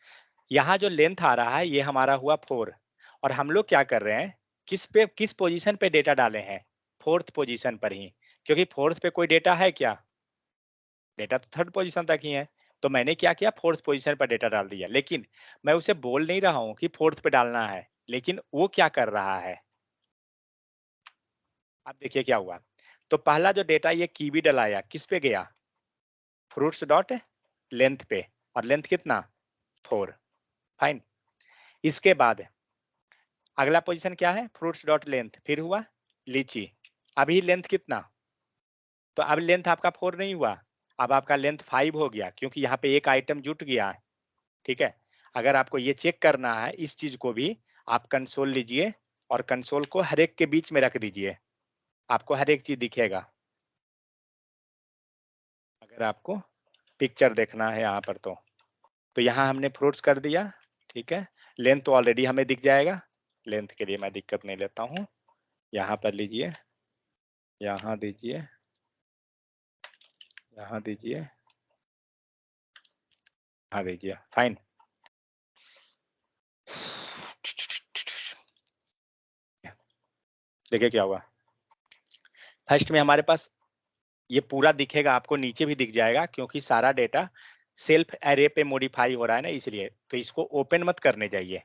यहाँ जो लेंथ आ रहा है ये हमारा हुआ 4, और हम लोग क्या कर रहे हैं, किस पोजीशन पे डेटा डाले हैं, फोर्थ पोजीशन पर ही, क्योंकि फोर्थ पे कोई डेटा है क्या, डेटा तो थर्ड पोजीशन तक ही है। तो मैंने क्या किया, फोर्थ पोजीशन पर डेटा डाल दिया, लेकिन मैं उसे बोल नहीं रहा हूं कि फोर्थ पे डालना है, लेकिन वो क्या कर रहा है। अब देखिए क्या हुआ, तो पहला जो डेटा ये कीवी डलाया किस पे गया, फ्रूट्स डॉट लेंथ पे, और लेंथ कितना, 4, फाइन। इसके बाद अगला पोजीशन क्या है, फ्रूट्स डॉट लेंथ, फिर हुआ लीची, अभी लेंथ कितना, तो अब लेंथ आपका 4 नहीं हुआ, अब आपका लेंथ 5 हो गया, क्योंकि यहाँ पे एक आइटम जुट गया है। ठीक है, अगर आपको ये चेक करना है इस चीज को भी, आप कंसोल लीजिए और कंसोल को हर एक के बीच में रख दीजिए, आपको हर एक चीज दिखेगा। अगर आपको पिक्चर देखना है यहाँ पर तो यहाँ हमने फ्रूट्स कर दिया, ठीक है। लेंथ तो ऑलरेडी हमें दिख जाएगा, लेंथ के लिए मैं दिक्कत नहीं लेता हूँ। यहाँ पर लीजिए, यहाँ दीजिए, यहाँ दीजिए, यहाँ दीजिए, फाइन। देखिए क्या हुआ, फर्स्ट में हमारे पास ये पूरा दिखेगा, आपको नीचे भी दिख जाएगा, क्योंकि सारा डेटा सेल्फ एरे पे मॉडिफाई हो रहा है ना, इसलिए। तो इसको ओपन मत करने जाइए,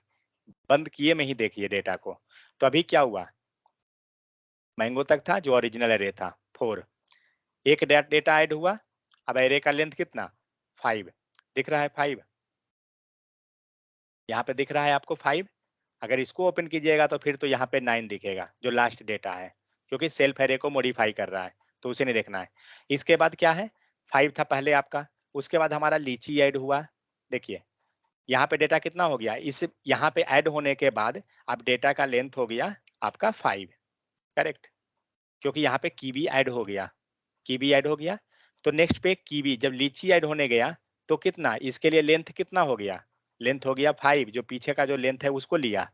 बंद किए में ही देखिए डेटा को। तो अभी क्या हुआ, मैंगो तक था जो ओरिजिनल एरे था 4, एक डेटा ऐड हुआ, अब एरे का लेंथ कितना, 5, दिख रहा है 5, यहाँ पे दिख रहा है आपको 5। अगर इसको ओपन कीजिएगा तो फिर तो यहाँ पे 9 दिखेगा जो लास्ट डेटा है, क्योंकि सेल्फ एरे को मॉडिफाई कर रहा है, तो उसे नहीं देखना है। इसके बाद क्या है, 5 था पहले आपका, उसके बाद हमारा लीची ऐड हुआ। देखिए यहाँ पे डेटा कितना हो गया, इस यहाँ पे ऐड होने के बाद अब डेटा का लेंथ हो गया आपका 5, करेक्ट, क्योंकि यहाँ पे कीवी ऐड हो गया, कीवी ऐड हो गया। तो नेक्स्ट पे कीवी, जब लीची ऐड होने गया तो कितना, इसके लिए लेंथ कितना हो गया, लेंथ हो गया 5, जो पीछे का जो लेंथ है उसको लिया,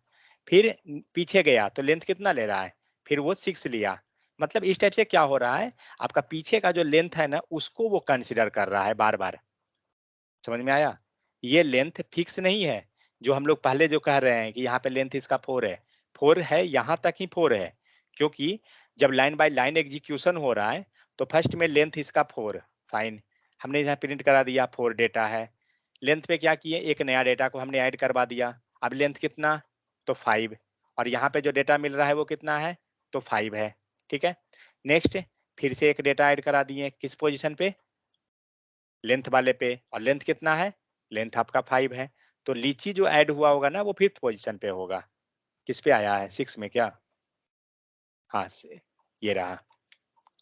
फिर पीछे गया तो लेंथ कितना ले रहा है, फिर वो 6 लिया। मतलब इस टाइप से क्या हो रहा है, आपका पीछे का जो लेंथ है ना उसको वो कंसिडर कर रहा है बार बार। समझ में आया, ये लेंथ फिक्स नहीं है, जो हम लोग पहले जो कह रहे हैं कि यहाँ पे लेंथ इसका 4 है, 4 है, यहाँ तक ही 4 है, क्योंकि जब लाइन बाय लाइन एग्जीक्यूशन हो रहा है तो फर्स्ट में लेंथ इसका 4, फाइन, हमने यहाँ प्रिंट करा दिया 4 डेटा है। लेंथ पे क्या किए, एक नया डेटा को हमने ऐड करवा दिया। अब लेंथ कितना, तो 5, और यहाँ पे जो डेटा मिल रहा है वो कितना है, तो 5 है। ठीक है, नेक्स्ट फिर से एक डेटा ऐड करा दिए, किस पोजीशन पे, लेंथ वाले पे, और लेंथ कितना है, लेंथ आपका 5 है। तो लीची जो ऐड हुआ होगा ना वो 5th पोजीशन पे होगा। किस पे आया है, 6 में क्या, हाँ से ये रहा,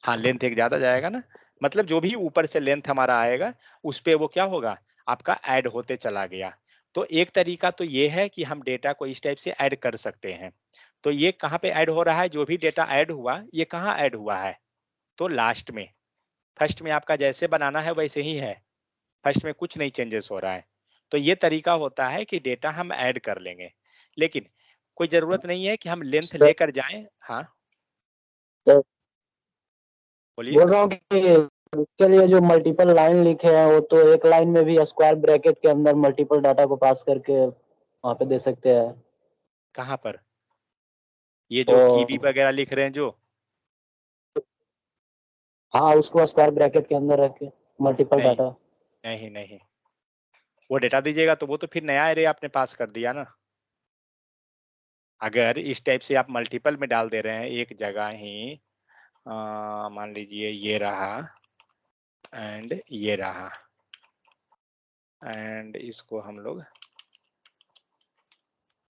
हाँ लेंथ एक ज्यादा जाएगा ना, मतलब जो भी ऊपर से लेंथ हमारा आएगा उस पे वो क्या होगा, आपका ऐड होते चला गया। तो एक तरीका तो ये है कि हम डेटा को इस टाइप से ऐड कर सकते हैं। तो ये कहाँ पे ऐड हो रहा है, जो भी डेटा ऐड हुआ ये कहाँ ऐड हुआ है, तो लास्ट में। फर्स्ट में आपका जैसे बनाना है वैसे ही है, फर्स्ट में कुछ नहीं चेंजेस हो रहा है। तो ये तरीका होता है कि डेटा हम ऐड कर लेंगे, लेकिन कोई जरूरत नहीं है कि हम लेंथ सर, लेकर जाएं। हाँ सर, बोलिए। बोल रहा हूँ कि इसके लिए जो मल्टीपल लाइन लिखे हैं वो तो एक लाइन में भी स्क्वायर ब्रैकेट के अंदर मल्टीपल डाटा को पास करके वहाँ पे दे सकते हैं। कहाँ पर, ये जो कीबी तो वगैरह लिख रहे हैं जो, हाँ, उसको स्क्वायर ब्रैकेट के अंदर रख के मल्टीपल नहीं डाटा। नहीं नहीं, वो डेटा दीजिएगा तो वो तो फिर नया एरे आपने पास कर दिया ना। अगर इस टाइप से आप मल्टीपल में डाल दे रहे हैं एक जगह ही, मान लीजिए ये रहा एंड ये रहा, एंड इसको हम लोग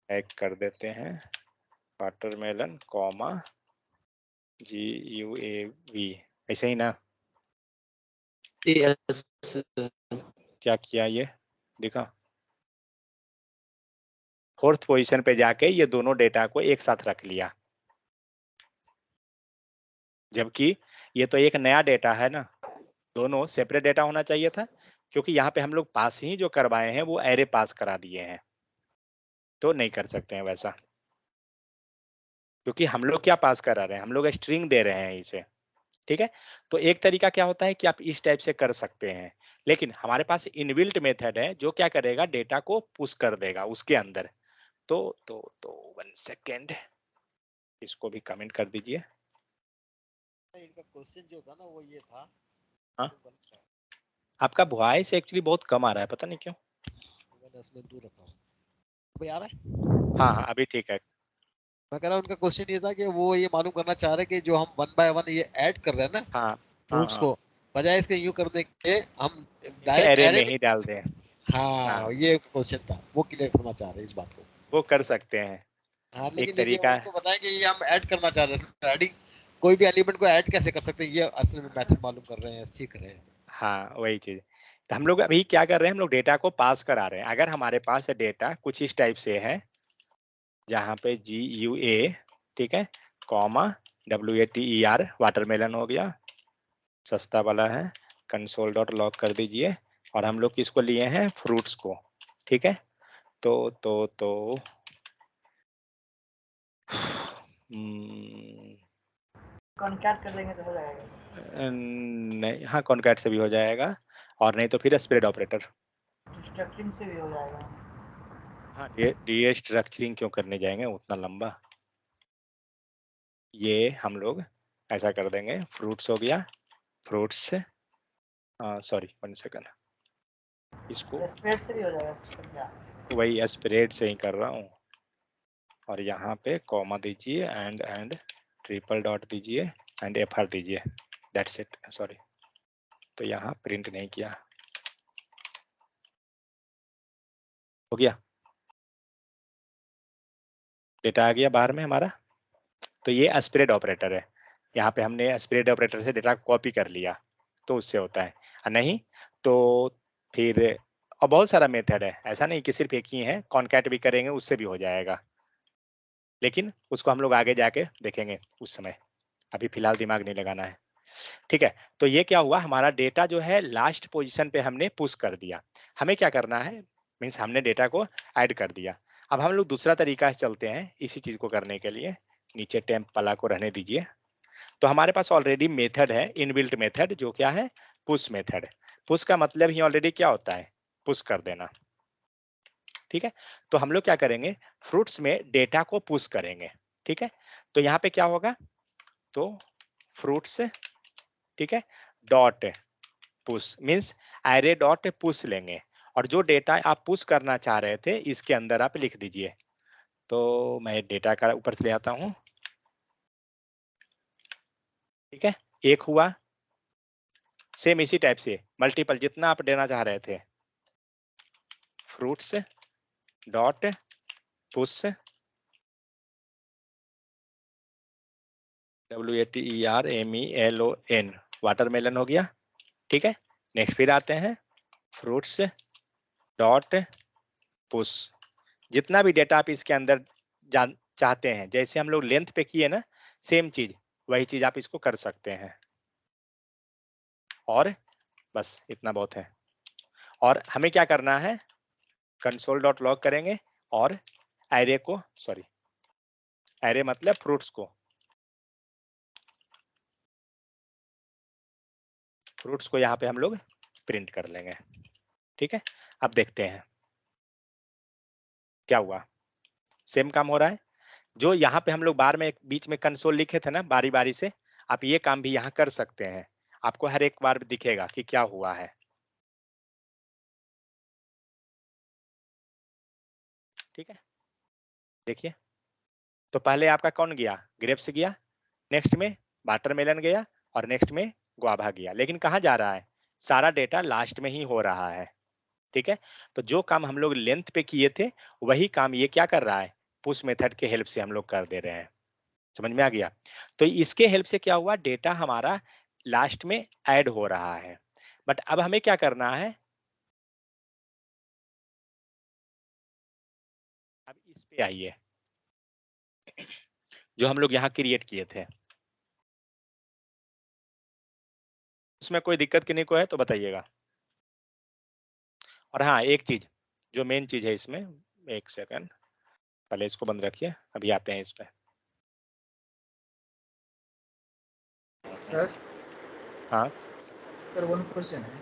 ऐड कर देते हैं वाटरमेलन कॉमा GUAV, ऐसे ही ना, यस। क्या किया ये दिखा, 4th पोजीशन पे जाके ये दोनों डेटा को एक साथ रख लिया, जबकि ये तो एक नया डेटा है ना, दोनों सेपरेट डेटा होना चाहिए था, क्योंकि यहाँ पे हम लोग पास ही जो करवाए हैं वो एरे पास करा दिए हैं, तो नहीं कर सकते हैं वैसा, क्योंकि हम लोग क्या पास करा रहे हैं, हम लोग स्ट्रिंग दे रहे हैं इसे। ठीक है, तो एक तरीका क्या होता है कि आप इस टाइप से कर सकते हैं, लेकिन हमारे पास इनबिल्ट मेथड है जो क्या करेगा, डेटा को पुश कर देगा उसके अंदर। तो 1 सेकेंड, इसको भी कमेंट कर दीजिए। इनका क्वेश्चन जो था ना वो ये था, हाँ, आपका वॉइस एक्चुअली बहुत कम आ रहा है, पता नहीं क्यों। मैंने इसमें दूर रखा हूँ, अभी आ रहा है। हाँ हाँ अभी ठीक है। मैं कह रहा हूँ उनका क्वेश्चन ये था कि वो ये मालूम करना चाह रहे कि जो हम 1 बाय 1 ये ऐड कर रहे हैं ना हाँ हाँ फ्रूट्स हाँ, को, बजाय इसके यूं करने के हम डायरेक्ट एरे एरे में में। ही डाल दें। हाँ, हाँ, ये क्वेश्चन था, वो क्लियर करना चाह रहे हैं इस बात को। वो कर सकते हैं, हाँ, एक लेकिन ये तरीका है। उनको बताएं कि ये हम ऐड करना चाह रहे हैं, एडिंग कोई भी एलिमेंट को ऐड कैसे कर सकते हैं, ये असल में मेथड मालूम कर रहे हैं, सीख रहे हैं। हाँ वही चीज, तो हम लोग अभी क्या कर रहे हैं, हम लोग डेटा को पास करा रहे हैं। अगर हमारे पास डेटा कुछ इस टाइप से है, जहाँ पे GUA, ठीक है, कॉमा WATER, वाटरमेलन हो गया, सस्ता वाला है, कंसोल डॉट लॉग कर दीजिए, और हम लोग किसको लिए हैं, फ्रूट्स को। ठीक है, तो कॉन्टैक्ट कर देंगे तो हो जाएगा। नहीं, हाँ कॉन्कैट से भी हो जाएगा, और नहीं तो फिर स्प्रेड ऑपरेटर। स्ट्रक्चरिंग से भी हो जाएगा। हाँ, डी स्ट्रक्चरिंग क्यों करने जाएंगे उतना लंबा, ये हम लोग ऐसा कर देंगे, फ्रूट्स हो गया, फ्रूट्स, सॉरी 1 सेकंड, इसको स्प्रेड से भी हो जाएगा समझा। वही स्प्रेड से ही कर रहा हूँ, और यहाँ पे कॉमा दीजिए एंड ट्रिपल डॉट दीजिए एंड FR दीजिए, दैट्स इट, सॉरी, तो यहाँ प्रिंट नहीं किया, हो गया, डेटा आ गया बाहर में हमारा। तो ये स्प्रेड ऑपरेटर है, यहाँ पे हमने स्प्रेड ऑपरेटर से डेटा कॉपी कर लिया, तो उससे होता है, और नहीं तो फिर, और बहुत सारा मेथड है, ऐसा नहीं कि सिर्फ एक ही है, कॉन्कैट भी करेंगे उससे भी हो जाएगा, लेकिन उसको हम लोग आगे जाके देखेंगे उस समय, अभी फिलहाल दिमाग नहीं लगाना है। ठीक है, तो ये क्या हुआ, हमारा डेटा जो है लास्ट पोजीशन पे हमने पुश कर दिया। हमें क्या करना है, मीन्स हमने डेटा को ऐड कर दिया। अब हम लोग दूसरा तरीका से चलते हैं इसी चीज को करने के लिए, नीचे टेम्प वाला को रहने दीजिए। तो हमारे पास ऑलरेडी मेथड है, इनबिल्ट मेथड, जो क्या है, पुश मेथड। पुश का मतलब ही ऑलरेडी क्या होता है, पुश कर देना। ठीक है, तो हम लोग क्या करेंगे, फ्रूट्स में डेटा को पुश करेंगे। ठीक है, तो यहाँ पे क्या होगा, तो फ्रूट्स, ठीक है, dot push means array dot push लेंगे और जो डेटा आप पुश करना चाह रहे थे इसके अंदर आप लिख दीजिए। तो मैं डेटा का ऊपर से ले आता हूं, ठीक है, एक हुआ, सेम इसी टाइप से मल्टीपल जितना आप देना चाह रहे थे, fruits dot push WATERMELON watermelon हो गया, ठीक है। नेक्स्ट फिर आते हैं फ्रूट्स डॉट पुश, जितना भी डेटा आप इसके अंदर जान चाहते हैं, जैसे हम लोग लेंथ पे किए ना सेम चीज, वही चीज आप इसको कर सकते हैं। और बस इतना बहुत है। और हमें क्या करना है, कंसोल डॉट लॉग करेंगे और एरे को, सॉरी एरे मतलब फ्रूट्स को, फ्रूट्स को यहाँ पे हम लोग प्रिंट कर लेंगे, ठीक है। अब देखते हैं क्या हुआ, सेम काम हो रहा है। जो यहाँ पे हम लोग बार में बीच में कंसोल लिखे थे ना बारी बारी से, आप ये काम भी यहाँ कर सकते हैं, आपको हर एक बार दिखेगा कि क्या हुआ है, ठीक है। देखिए तो पहले आपका कौन गया, ग्रेप्स गया, नेक्स्ट में वाटरमेलन गया और नेक्स्ट में गुआवा गया, लेकिन कहाँ जा रहा है, सारा डेटा लास्ट में ही हो रहा है, ठीक है। तो जो काम हम लोग लेंथ पे किए थे वही काम ये क्या कर रहा है, पुश मेथड के हेल्प से हम लोग कर दे रहे हैं। समझ में आ गया। तो इसके हेल्प से क्या हुआ, डेटा हमारा लास्ट में ऐड हो रहा है। बट अब हमें क्या करना है, अब इस पे आइए जो हम लोग यहाँ क्रिएट किए थे, उसमें कोई दिक्कत किन्हीं को है तो बताइएगा। और हाँ एक चीज जो मेन चीज है इसमें, एक सेकंड पहले इसको बंद रखिए, अभी आते हैं इस पे। सर हाँ सर वन क्वेश्चन है,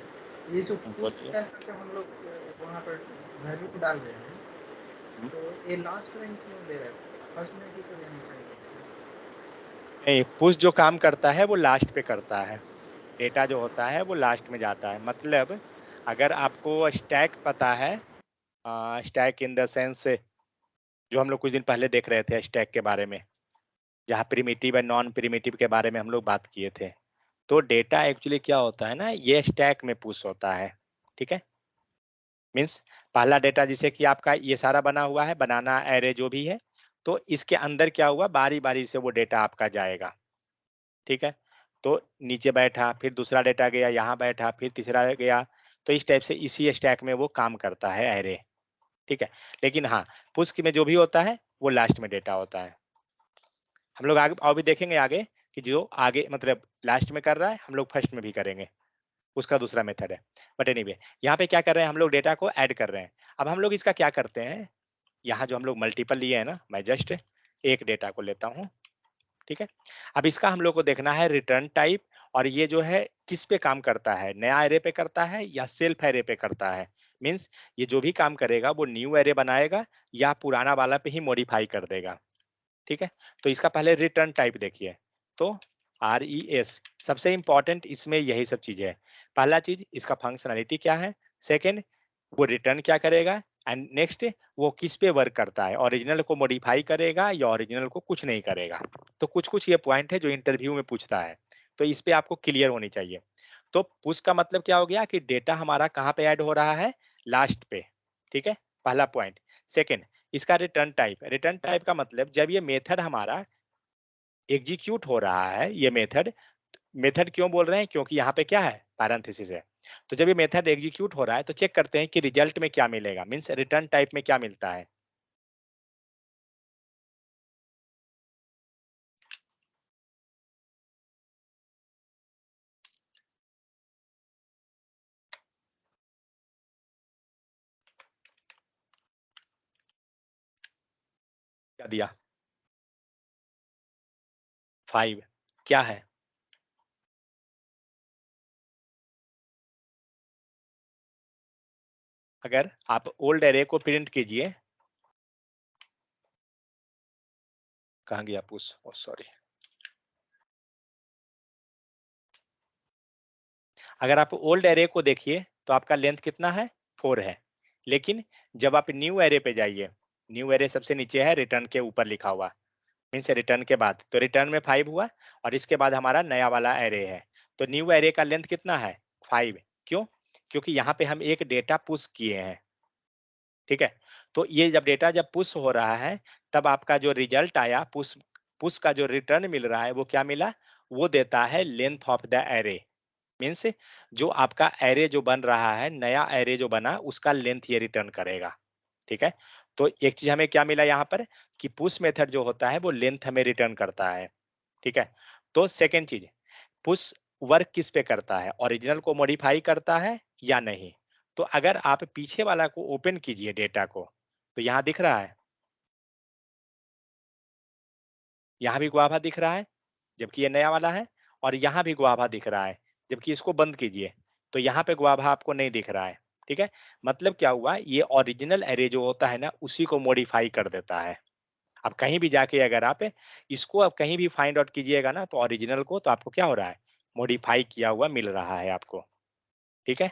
ये जो पुश बोलिए। मेथड से हम लोग वहाँ पर वैल्यू डाल रहे हैं, तो ये लास्ट में ही क्यों ले रहे हैं, फर्स्ट में भी तो लेनी चाहिए। नहीं, पुश जो काम करता है वो लास्ट पे करता है, डेटा जो होता है वो लास्ट में जाता है। मतलब अगर आपको स्टैक पता है, स्टैक इन द सेंस जो हम लोग कुछ दिन पहले देख रहे थे स्टैक के बारे में, जहाँ प्रिमिटिव और नॉन प्रिमिटिव के बारे में हम लोग बात किए थे, तो डेटा एक्चुअली क्या होता है ना, ये स्टैक में पुश होता है, ठीक है। मीन्स पहला डेटा जिसे कि आपका ये सारा बना हुआ है, बनाना एरे जो भी है, तो इसके अंदर क्या हुआ, बारी बारी से वो डेटा आपका जाएगा, ठीक है। तो नीचे बैठा, फिर दूसरा डेटा गया, यहाँ बैठा, फिर तीसरा गया, तो इस टाइप से इसी स्टैक में वो काम करता है एरे, ठीक है। लेकिन हाँ पुश में जो भी होता है वो लास्ट में डेटा होता है। हम लोग आगे और भी देखेंगे आगे कि जो आगे मतलब लास्ट में कर रहा है हम लोग फर्स्ट में भी करेंगे, उसका दूसरा मेथड है। बट एनीवे यहाँ पे क्या कर रहे हैं, हम लोग डेटा को ऐड कर रहे हैं। अब हम लोग इसका क्या करते हैं, यहाँ जो हम लोग मल्टीपल लिए हैं ना, मैं जस्ट एक डेटा को लेता हूँ, ठीक है। अब इसका हम लोग को देखना है रिटर्न टाइप, और ये जो है किस पे काम करता है, नया एरे पे करता है या सेल्फ एरे पे करता है। मीन्स ये जो भी काम करेगा वो न्यू एरे बनाएगा या पुराना वाला पे ही मॉडिफाई कर देगा, ठीक है। तो इसका पहले रिटर्न टाइप देखिए, तो RES सबसे इंपॉर्टेंट इसमें यही सब चीजें है। पहला चीज इसका फंक्शनैलिटी क्या है, सेकंड वो रिटर्न क्या करेगा, एंड नेक्स्ट वो किस पे वर्क करता है, ओरिजिनल को मॉडिफाई करेगा या ओरिजिनल को कुछ नहीं करेगा। तो कुछ कुछ ये पॉइंट है जो इंटरव्यू में पूछता है, तो इस पे आपको क्लियर होनी चाहिए। तो पुश का मतलब क्या हो गया कि डेटा हमारा कहाँ पे ऐड हो रहा है, लास्ट पे, ठीक है, पहला पॉइंट। सेकंड इसका रिटर्न टाइप, रिटर्न टाइप का मतलब जब ये मेथड हमारा एग्जीक्यूट हो रहा है, ये मेथड, मेथड क्यों बोल रहे हैं, क्योंकि यहाँ पे क्या है पैरेंथेसिस है। तो जब ये मेथड एग्जीक्यूट हो रहा है तो चेक करते हैं कि रिजल्ट में क्या मिलेगा, मीन्स रिटर्न टाइप में क्या मिलता है। क्या दिया, 5 क्या है, अगर आप ओल्ड एरे को प्रिंट कीजिए, कहाँ गया पुश, ओ सॉरी, अगर आप ओल्ड एरे को देखिए तो आपका लेंथ कितना है, 4 है। लेकिन जब आप न्यू एरे पे जाइए, न्यू एरे सबसे नीचे है, रिटर्न के ऊपर लिखा हुआ, मीन्स रिटर्न के बाद, तो रिटर्न में 5 हुआ और इसके बाद हमारा नया वाला एरे है। तो न्यू एरे का लेंथ कितना है, 5। क्यों? क्योंकि यहाँ पे हम एक डेटा पुश किए हैं, ठीक है। तो ये जब डेटा जब पुश हो रहा है तब आपका जो रिजल्ट आया, पुश पुश का जो रिटर्न मिल रहा है वो क्या मिला, वो देता है length of the array. Means जो आपका एरे जो बन रहा है, नया एरे जो बना, उसका लेंथ ये रिटर्न करेगा, ठीक है। तो एक चीज हमें क्या मिला यहाँ पर कि पुश मेथड जो होता है वो लेंथ हमें रिटर्न करता है, ठीक है। तो सेकेंड चीज, पुश वर्क किस पे करता है, ओरिजिनल को मॉडिफाई करता है या नहीं। तो अगर आप पीछे वाला को ओपन कीजिए डेटा को, तो यहाँ दिख रहा है, यहाँ भी गुआभा दिख रहा है जबकि ये नया वाला है, और यहाँ भी गुआभा दिख रहा है जबकि इसको बंद कीजिए तो यहाँ पे गुआभा आपको नहीं दिख रहा है, ठीक है। मतलब क्या हुआ, ये ओरिजिनल एरे जो होता है ना उसी को मॉडिफाई कर देता है। अब कहीं भी जाके अगर आप इसको अब कहीं भी फाइंड आउट कीजिएगा ना तो ओरिजिनल को, तो आपको क्या हो रहा है, मॉडिफाई किया हुआ मिल रहा है आपको, ठीक है।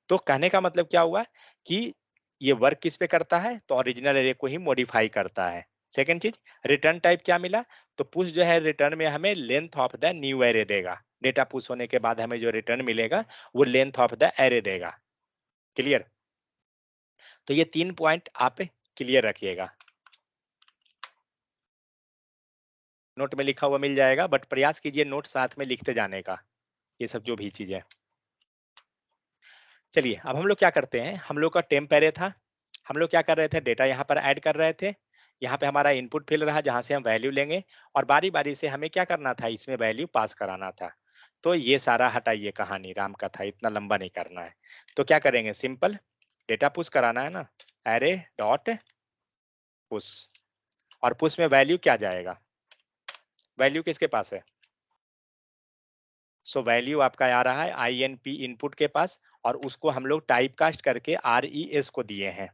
तो कहने का मतलब क्या हुआ कि ये वर्क किस पे करता है, तो ओरिजिनल एरे को ही मॉडिफाई करता है। सेकंड चीज, रिटर्न टाइप क्या मिला, तो पुश जो है रिटर्न में हमें length of the new array देगा। डेटा पुश होने के बाद हमें जो रिटर्न मिलेगा वो लेंथ ऑफ द एरे देगा। क्लियर? तो ये 3 पॉइंट आप क्लियर रखिएगा, नोट में लिखा हुआ मिल जाएगा, बट प्रयास कीजिए नोट साथ में लिखते जाने का, ये सब जो भी चीज है। चलिए अब हम लोग क्या करते हैं, हम लोग का टेम्प एरे था, हम लोग क्या कर रहे थे, डेटा यहाँ पर ऐड कर रहे थे, यहाँ पे हमारा इनपुट फील्ड रहा जहाँ से हम वैल्यू लेंगे, और बारी बारी से हमें क्या करना था, इसमें वैल्यू पास कराना था। तो ये सारा हटाइए, कहानी राम कथा इतना लंबा नहीं करना है। तो क्या करेंगे, सिंपल डेटा पुश कराना है ना, एरे डॉट पुश, और पुश में वैल्यू क्या जाएगा, वैल्यू किसके पास है, सो वैल्यू आपका आ रहा है INP इनपुट के पास, और उसको हम लोग टाइप कास्ट करके RES को दिए हैं,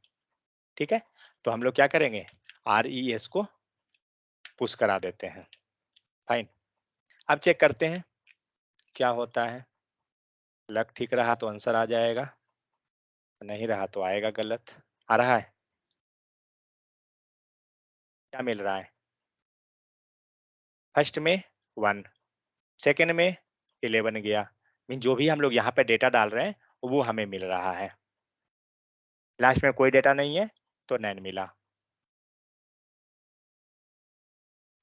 ठीक है। तो हम लोग क्या करेंगे, RES को पुश करा देते हैं, फाइन। अब चेक करते हैं क्या होता है, लक ठीक रहा तो आंसर आ जाएगा, नहीं रहा तो आएगा गलत। आ रहा है, क्या मिल रहा है, फर्स्ट में 1, सेकेंड में 11 गया, मीन जो भी हम लोग यहाँ पे डेटा डाल रहे हैं वो हमें मिल रहा है। लास्ट में कोई डेटा नहीं है तो 9 मिला।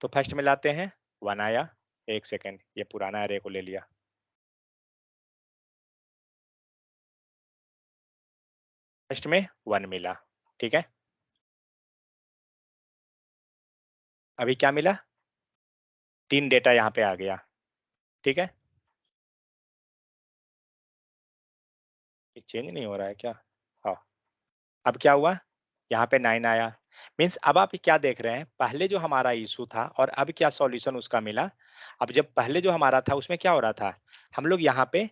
तो फर्स्ट में लाते हैं, 1 आया, एक सेकेंड ये पुराना एरे को ले लिया, फर्स्ट में 1 मिला, ठीक है। अभी क्या मिला, 3 डेटा यहाँ पे आ गया, ठीक है। ये चेंज नहीं हो रहा है क्या, हाँ। अब क्या हुआ, यहाँ पे 9 आया, मीन्स अब आप क्या देख रहे हैं, पहले जो हमारा इशू था और अब क्या सॉल्यूशन उसका मिला। अब जब पहले जो हमारा था उसमें क्या हो रहा था, हम लोग यहाँ पे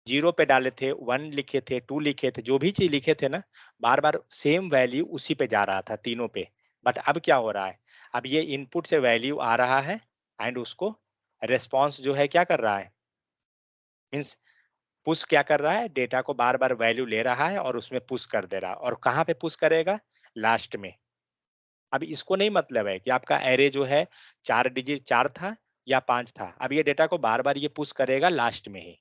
0 पे डाले थे, 1 लिखे थे, 2 लिखे थे, जो भी चीज लिखे थे ना, बार बार सेम वैल्यू उसी पे जा रहा था तीनों पे। बट अब क्या हो रहा है, अब ये इनपुट से वैल्यू आ रहा है एंड उसको रेस्पॉन्स जो है क्या कर रहा है, मीन्स पुश क्या कर रहा है, डेटा को बार बार वैल्यू ले रहा है और उसमें पुश कर दे रहा है। और कहाँ पे पुश करेगा, लास्ट में। अब इसको नहीं मतलब है कि आपका एरे जो है 4 डिजिट 4 था या 5 था, अब ये डेटा को बार बार ये पुश करेगा लास्ट में ही।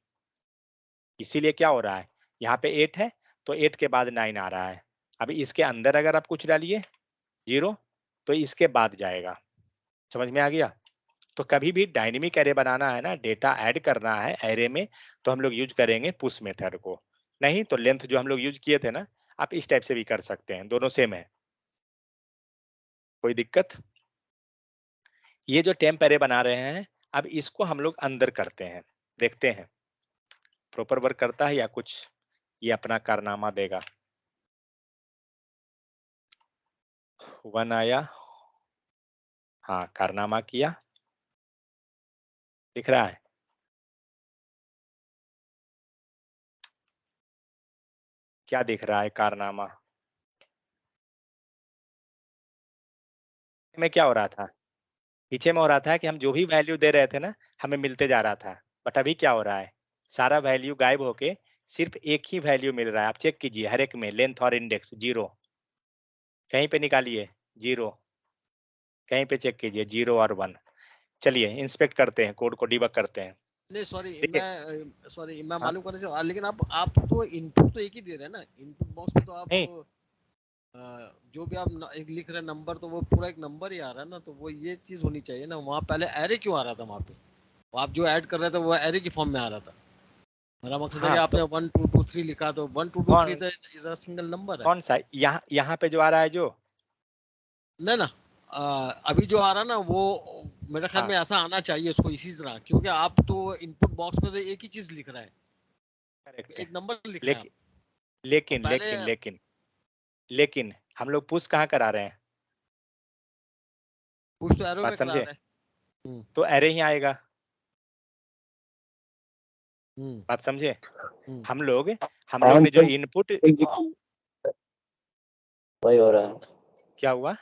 इसीलिए क्या हो रहा है, यहाँ पे 8 है तो 8 के बाद 9 आ रहा है। अब इसके अंदर अगर आप कुछ डालिए 0 तो इसके बाद जाएगा। समझ में आ गया? तो कभी भी डायनेमिक एरे बनाना है ना, डेटा ऐड करना है एरे में, तो हम लोग यूज करेंगे पुश मेथड को। नहीं तो लेंथ जो हम लोग यूज किए थे ना, आप इस टाइप से भी कर सकते हैं, दोनों सेम है, कोई दिक्कत। ये जो टेम्प एरे बना रहे हैं, अब इसको हम लोग अंदर करते हैं, देखते हैं प्रॉपर वर्क करता है या कुछ ये अपना कारनामा देगा। 1 आया, हाँ कारनामा किया, दिख रहा है, क्या दिख रहा है कारनामा में, क्या हो रहा था, पीछे में हो रहा था कि हम जो भी वैल्यू दे रहे थे ना हमें मिलते जा रहा था, बट अभी क्या हो रहा है, सारा वैल्यू गायब होके सिर्फ एक ही वैल्यू मिल रहा है। आप चेक कीजिए हर एक में, लेंथ और इंडेक्स 0, कहीं पे निकालिए 0, कहीं पे चेक कीजिए 0 और 1। चलिए इंस्पेक्ट करते हैं, कोड को डिबग करते हैं। नहीं सॉरी देखिए, मैं हाँ। मालूम करने से, लेकिन आप तो इनपुट तो एक ही दे रहे हैं ना, इनपुट बॉक्स में तो आप नहीं। जो भी आप एक लिख रहे हैं नंबर, तो वो पूरा एक नंबर ही आ रहा है ना, तो वो ये चीज होनी चाहिए ना। वहाँ पहले एरे क्यों आ रहा था वहाँ पे? आप जो ऐड कर रहे थे वो एरे की फॉर्म में आ रहा था। मेरा मकसद है कि हाँ, आपने तो 1 2 2 3 लिखा, तो 1 2 2 3 इज अ सिंगल नंबर है। कौन सा यहाँ पे जो आ रहा है जो? ना अभी जो आ रहा ना वो मेरे ख्याल हाँ, में ऐसा आना चाहिए उसको इसी तरह, क्योंकि आप तो इनपुट बॉक्स में तो एक ही चीज लिख रहा है, करेक्ट है। एक नंबर लिख रहे हैं लेकिन आप। लेकिन और पहले लेकिन लेकिन लेकिन हम लोग पुश कहाँ करा रहे हैं? पुश तो एरो बात में करा समझे? रहे हैं। तो एरे ही आएगा। हम्म बात समझे? हम्म हम लोग ने जो इनपुट, वही हो रहा है। क्या हुआ?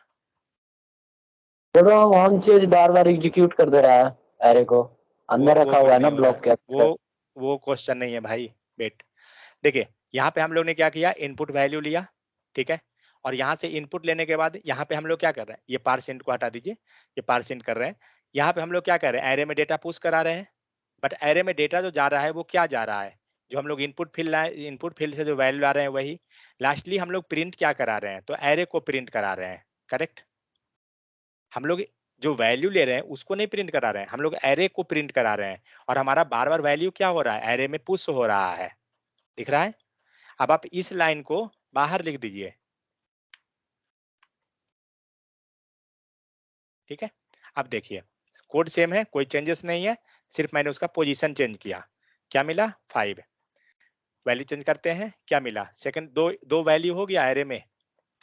बोल रहा हूँ ऑन चीज बार बार एग्जीक्यूट कर दे रहा है एरे को, अंदर वो रखा कुछ हुआ है ना नहीं हो रहा ब्लॉक है। के अंदर। वो क्वेश्चन नहीं है भाई, वेट। देखिए यहाँ पे हम लोग ने क्या किया, इनपुट वैल्यू लिया, ठीक है। और यहाँ से इनपुट लेने के बाद यहाँ पे हम लोग क्या कर रहे हैं, ये पार्सेंट को हटा दीजिए, ये पार्सेंट कर रहे हैं। यहाँ पे हम लोग क्या कर रहे हैं, एरे में डेटा पुश करा रहे हैं। बट एरे में डेटा जो जा रहा है वो क्या जा रहा है, जो हम लोग इनपुट फील्ड लाए, इनपुट फील्ड से जो वैल्यू ला रहे हैं वही। लास्टली हम लोग प्रिंट क्या करा रहे हैं, तो एरे को प्रिंट करा रहे हैं। करेक्ट। हम लोग जो वैल्यू ले रहे हैं उसको नहीं प्रिंट करा रहे हैं, हम लोग एरे को प्रिंट करा रहे हैं। और हमारा बार बार वैल्यू क्या हो रहा है, एरे में पुश हो रहा है। दिख रहा है? अब आप इस लाइन को बाहर लिख दीजिए, ठीक है। अब देखिए कोड सेम है, कोई चेंजेस नहीं है, सिर्फ मैंने उसका पोजीशन चेंज किया। क्या मिला? 5। वैल्यू चेंज करते हैं, क्या मिला? सेकंड दो वैल्यू हो गया एरे में,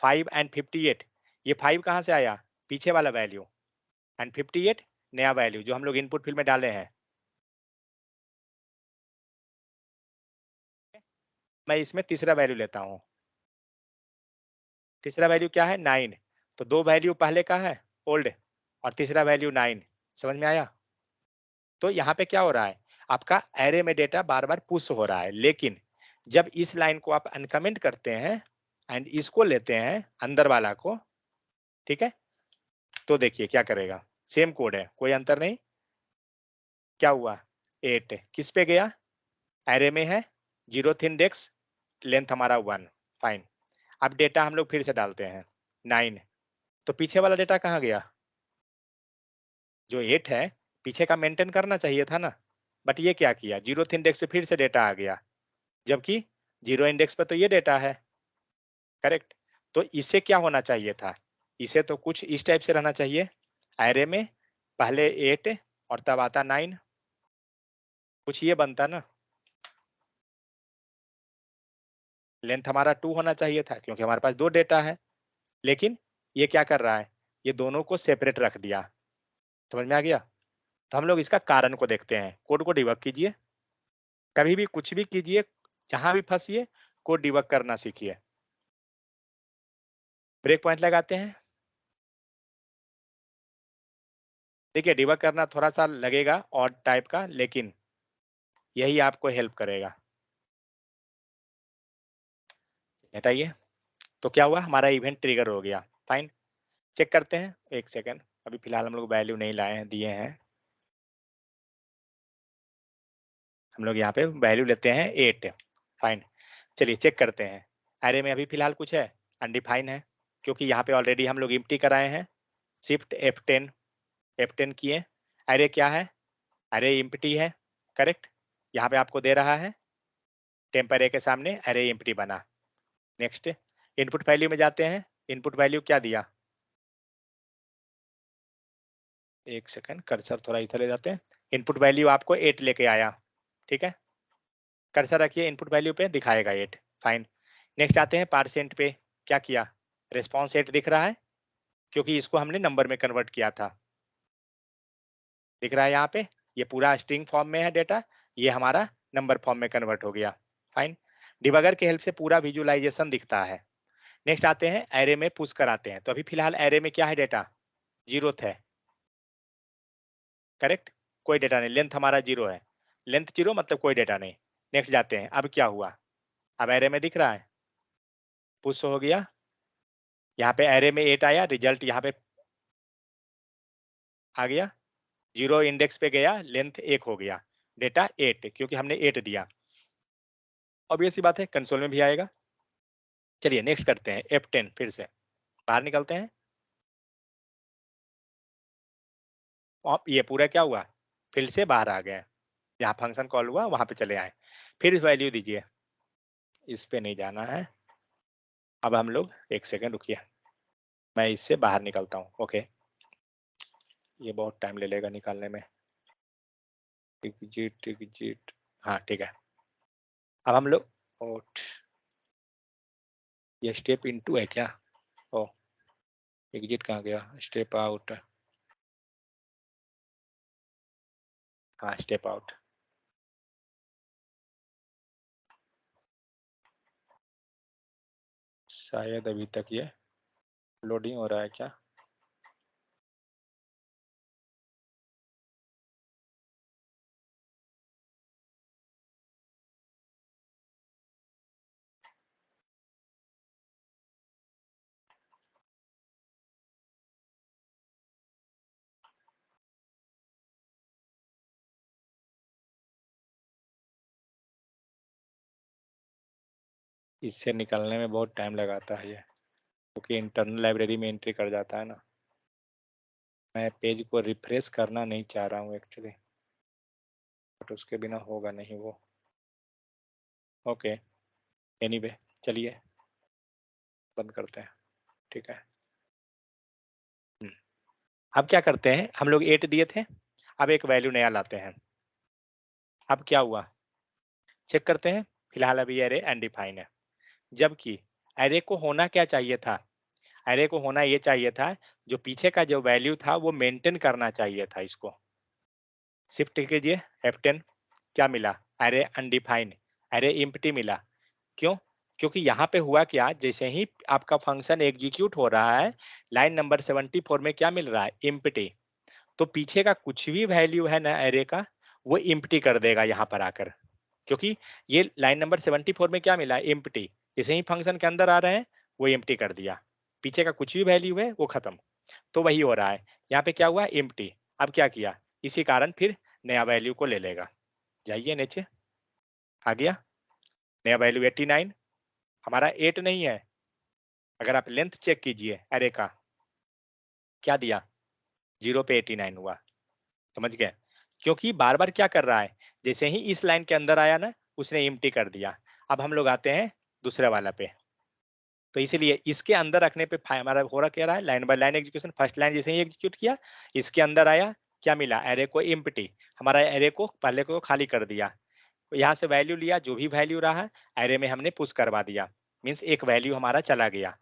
5 एंड 58। ये 5 कहाँ से आया? पीछे वाला वैल्यू, एंड 58 नया वैल्यू जो हम लोग इनपुट फील्ड में डाले हैं। मैं इसमें तीसरा वैल्यू लेता हूँ। तीसरा वैल्यू क्या है? 9। तो दो वैल्यू पहले का है ओल्ड, और तीसरा वैल्यू 9। समझ में आया? तो यहाँ पे क्या हो रहा है, आपका एरे में डेटा बार बार पुश हो रहा है। लेकिन जब इस लाइन को आप अनकमेंट करते हैं एंड इसको लेते हैं अंदर वाला को, ठीक है, तो देखिए क्या करेगा। सेम कोड है, कोई अंतर नहीं। क्या हुआ? 8 किस पे गया? एरे में है, 0th इंडेक्स, लेंथ हमारा 1। फाइन। अब डेटा हम लोग फिर से डालते हैं 9। तो पीछे वाला डेटा कहाँ गया? जो 8 है पीछे का मेंटेन करना चाहिए था ना, बट ये क्या किया, 0th इंडेक्स पे फिर से डेटा आ गया, जबकि 0 इंडेक्स पे तो ये डेटा है। करेक्ट। तो इसे क्या होना चाहिए था, इसे तो कुछ इस टाइप से रहना चाहिए, एरे में पहले 8 और तब आता 9, कुछ ये बनता ना। लेंथ हमारा 2 होना चाहिए था क्योंकि हमारे पास दो डेटा है। लेकिन ये क्या कर रहा है, ये दोनों को सेपरेट रख दिया। समझ में आ गया? तो हम लोग इसका कारण को देखते हैं। कोड को डिबग कीजिए, कभी भी कुछ भी कीजिए, जहां भी फंसिए कोड डिबग करना सीखिए। ब्रेक पॉइंट लगाते हैं। देखिए डिबग करना थोड़ा सा लगेगा और टाइप का, लेकिन यही आपको हेल्प करेगा। हटाइए। तो क्या हुआ, हमारा इवेंट ट्रिगर हो गया। फाइन। चेक करते हैं, एक सेकेंड। अभी फिलहाल हम लोग वैल्यू नहीं लाए हैं, दिए हैं। हम लोग यहाँ पे वैल्यू लेते हैं 8। फाइन। चलिए चेक करते हैं। एरे में अभी फिलहाल कुछ है, अनडिफाइन है, क्योंकि यहाँ पे ऑलरेडी हम लोग एम्प्टी कराए हैं। शिफ्ट F10 किए। एरे क्या है, एरे एम्प्टी है। करेक्ट। यहाँ पे आपको दे रहा है टेम्प एरे के सामने एरे एम्प्टी बना। नेक्स्ट इनपुट वैल्यू में जाते हैं। इनपुट वैल्यू क्या दिया, एक सेकंड, कर्सर थोड़ा इधर ले जाते हैं। इनपुट वैल्यू आपको 8 लेके आया, ठीक है। कर्सर रखिए इनपुट वैल्यू पे, दिखाएगा 8। फाइन। नेक्स्ट आते हैं पार्सेंट पे। क्या किया, रिस्पॉन्स 8 दिख रहा है क्योंकि इसको हमने नंबर में कन्वर्ट किया था। दिख रहा है यहाँ पे, ये पूरा स्ट्रिंग फॉर्म में है डेटा, ये हमारा नंबर फॉर्म में कन्वर्ट हो गया। फाइन। डिबगर के हेल्प से पूरा विजुअलाइजेशन दिखता है। नेक्स्ट आते हैं एरे में पुश कराते हैं। तो अभी फिलहाल एरे में क्या है, डेटा 0th है। करेक्ट। कोई डेटा नहीं, लेंथ हमारा 0 है। लेंथ 0 मतलब कोई डेटा नहीं। नेक्स्ट जाते हैं। अब क्या हुआ, अब एरे में दिख रहा है, पुश हो गया, यहाँ पे एरे में 8 आया, रिजल्ट यहाँ पे आ गया, 0 इंडेक्स पे गया, लेंथ 1 हो गया, डेटा 8 क्योंकि हमने 8 दिया। ऑब्वियस सी बात है कंसोल में भी आएगा। चलिए नेक्स्ट करते हैं F10, फिर से बाहर निकलते हैं। अब ये पूरा क्या हुआ, फील्ड से बाहर आ गए, जहाँ फंक्शन कॉल हुआ वहां पे चले आए। फिर वैल्यू दीजिए, इस पे नहीं जाना है। अब हम लोग 1 सेकेंड रुकिए, मैं इससे बाहर निकलता हूँ। ओके, ये बहुत टाइम ले लेगा निकालने में। एग्जिट, हाँ ठीक है। अब हम लोग ये स्टेप इनटू है क्या, ओ एग्जिट कहाँ गया, स्टेप आउट, हाँ स्टेप आउट। शायद अभी तक ये लोडिंग हो रहा है क्या, इससे निकलने में बहुत टाइम लगाता है ये, क्योंकि इंटरनल लाइब्रेरी में एंट्री कर जाता है ना। मैं पेज को रिफ्रेश करना नहीं चाह रहा हूँ एक्चुअली, बट उसके बिना होगा नहीं वो। ओके एनीवे, चलिए बंद करते हैं, ठीक है। अब क्या करते हैं, हम लोग 8 दिए थे, अब एक वैल्यू नया लाते हैं। अब क्या हुआ चेक करते हैं। फिलहाल अभी एरे अनडिफाइन है, जबकि एरे को होना क्या चाहिए था, एरे को होना ये चाहिए था जो पीछे का जो वैल्यू था वो मेंटेन करना चाहिए था। इसको शिफ्ट कीजिए F10, क्या मिला, एरे अनडिफाइन, एरे एम्प्टी मिला। क्यों, क्योंकि यहाँ पे हुआ क्या, जैसे ही आपका फंक्शन एग्जीक्यूट हो रहा है, लाइन नंबर 74 में क्या मिल रहा है, एम्प्टी। तो पीछे का कुछ भी वैल्यू है ना एरे का, वो एम्प्टी कर देगा यहाँ पर आकर, क्योंकि ये लाइन नंबर 74 में क्या मिला, एम्प्टी। जैसे ही फंक्शन के अंदर आ रहे हैं वो एम्प्टी कर दिया, पीछे का कुछ भी वैल्यू है वो खत्म। तो वही हो रहा है, यहाँ पे क्या हुआ, एम्प्टी। अब क्या किया, इसी कारण फिर नया वैल्यू को ले लेगा। जाइए नीचे, आ गया नया वैल्यू 89, हमारा 8 नहीं है। अगर आप लेंथ चेक कीजिए एरे का, क्या दिया, 0 पे 89 हुआ, समझ गए। क्योंकि बार बार क्या कर रहा है, जैसे ही इस लाइन के अंदर आया ना उसने एम्प्टी कर दिया। अब हम लोग आते हैं दूसरे वाला पे, तो इसीलिए इसके अंदर रखने पे हमारा हो रहा क्या रहा है, line by line execution. First line जैसे ही एग्जीक्यूट किया, इसके अंदर आया, क्या मिला, एरे को एम्प्टी, हमारा एरे को पहले को खाली कर दिया। यहाँ से वैल्यू लिया, जो भी वैल्यू रहा एरे में हमने पुश करवा दिया, मीन्स एक वैल्यू हमारा चला गया।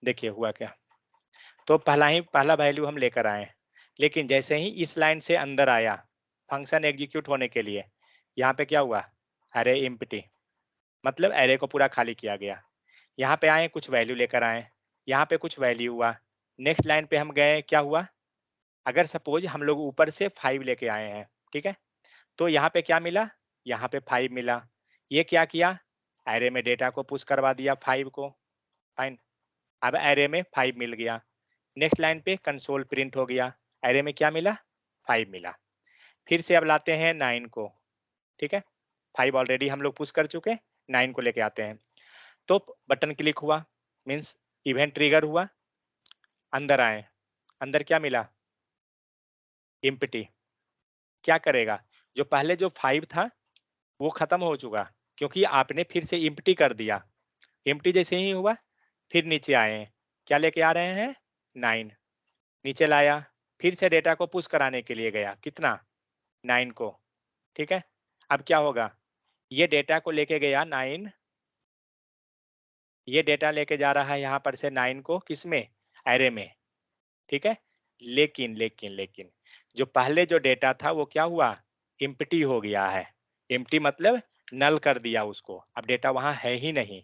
देखिए हुआ क्या, तो पहला वैल्यू हम लेकर आए, लेकिन जैसे ही इस लाइन से अंदर आया फंक्शन एग्जीक्यूट होने के लिए, यहाँ पे क्या हुआ, एरे एम्प्टी, मतलब एरे को पूरा खाली किया गया। यहाँ पे आए कुछ वैल्यू लेकर आए, यहाँ पे कुछ वैल्यू हुआ, नेक्स्ट लाइन पे हम गए, क्या हुआ, अगर सपोज हम लोग ऊपर से 5 लेके आए हैं, ठीक है, तो यहाँ पे क्या मिला, यहाँ पे 5 मिला। ये क्या किया, एरे में डेटा को पुश करवा दिया 5 को, फाइन। अब एरे में 5 मिल गया, नेक्स्ट लाइन पे कंसोल प्रिंट हो गया, एरे में क्या मिला, 5 मिला। फिर से अब लाते हैं 9 को, ठीक है, 5 ऑलरेडी हम लोग पुश कर चुके, 9 को लेके आते हैं। तो बटन क्लिक हुआ, मीन्स इवेंट ट्रिगर हुआ, अंदर आए, अंदर क्या मिला, एम्प्टी। क्या करेगा, जो पहले जो 5 था वो खत्म हो चुका, क्योंकि आपने फिर से एम्प्टी कर दिया। एम्प्टी जैसे ही हुआ, फिर नीचे आए हैं, क्या लेके आ रहे हैं, 9, नीचे लाया, फिर से डेटा को पुश कराने के लिए गया, कितना 9 को, ठीक है। अब क्या होगा, ये डेटा को लेके गया 9, ये डेटा लेके जा रहा है यहाँ पर से 9 को किसमें, एरे में, ठीक है। लेकिन जो पहले जो डेटा था वो क्या हुआ, एम्प्टी हो गया है। एम्प्टी मतलब नल कर दिया उसको, अब डेटा वहां है ही नहीं।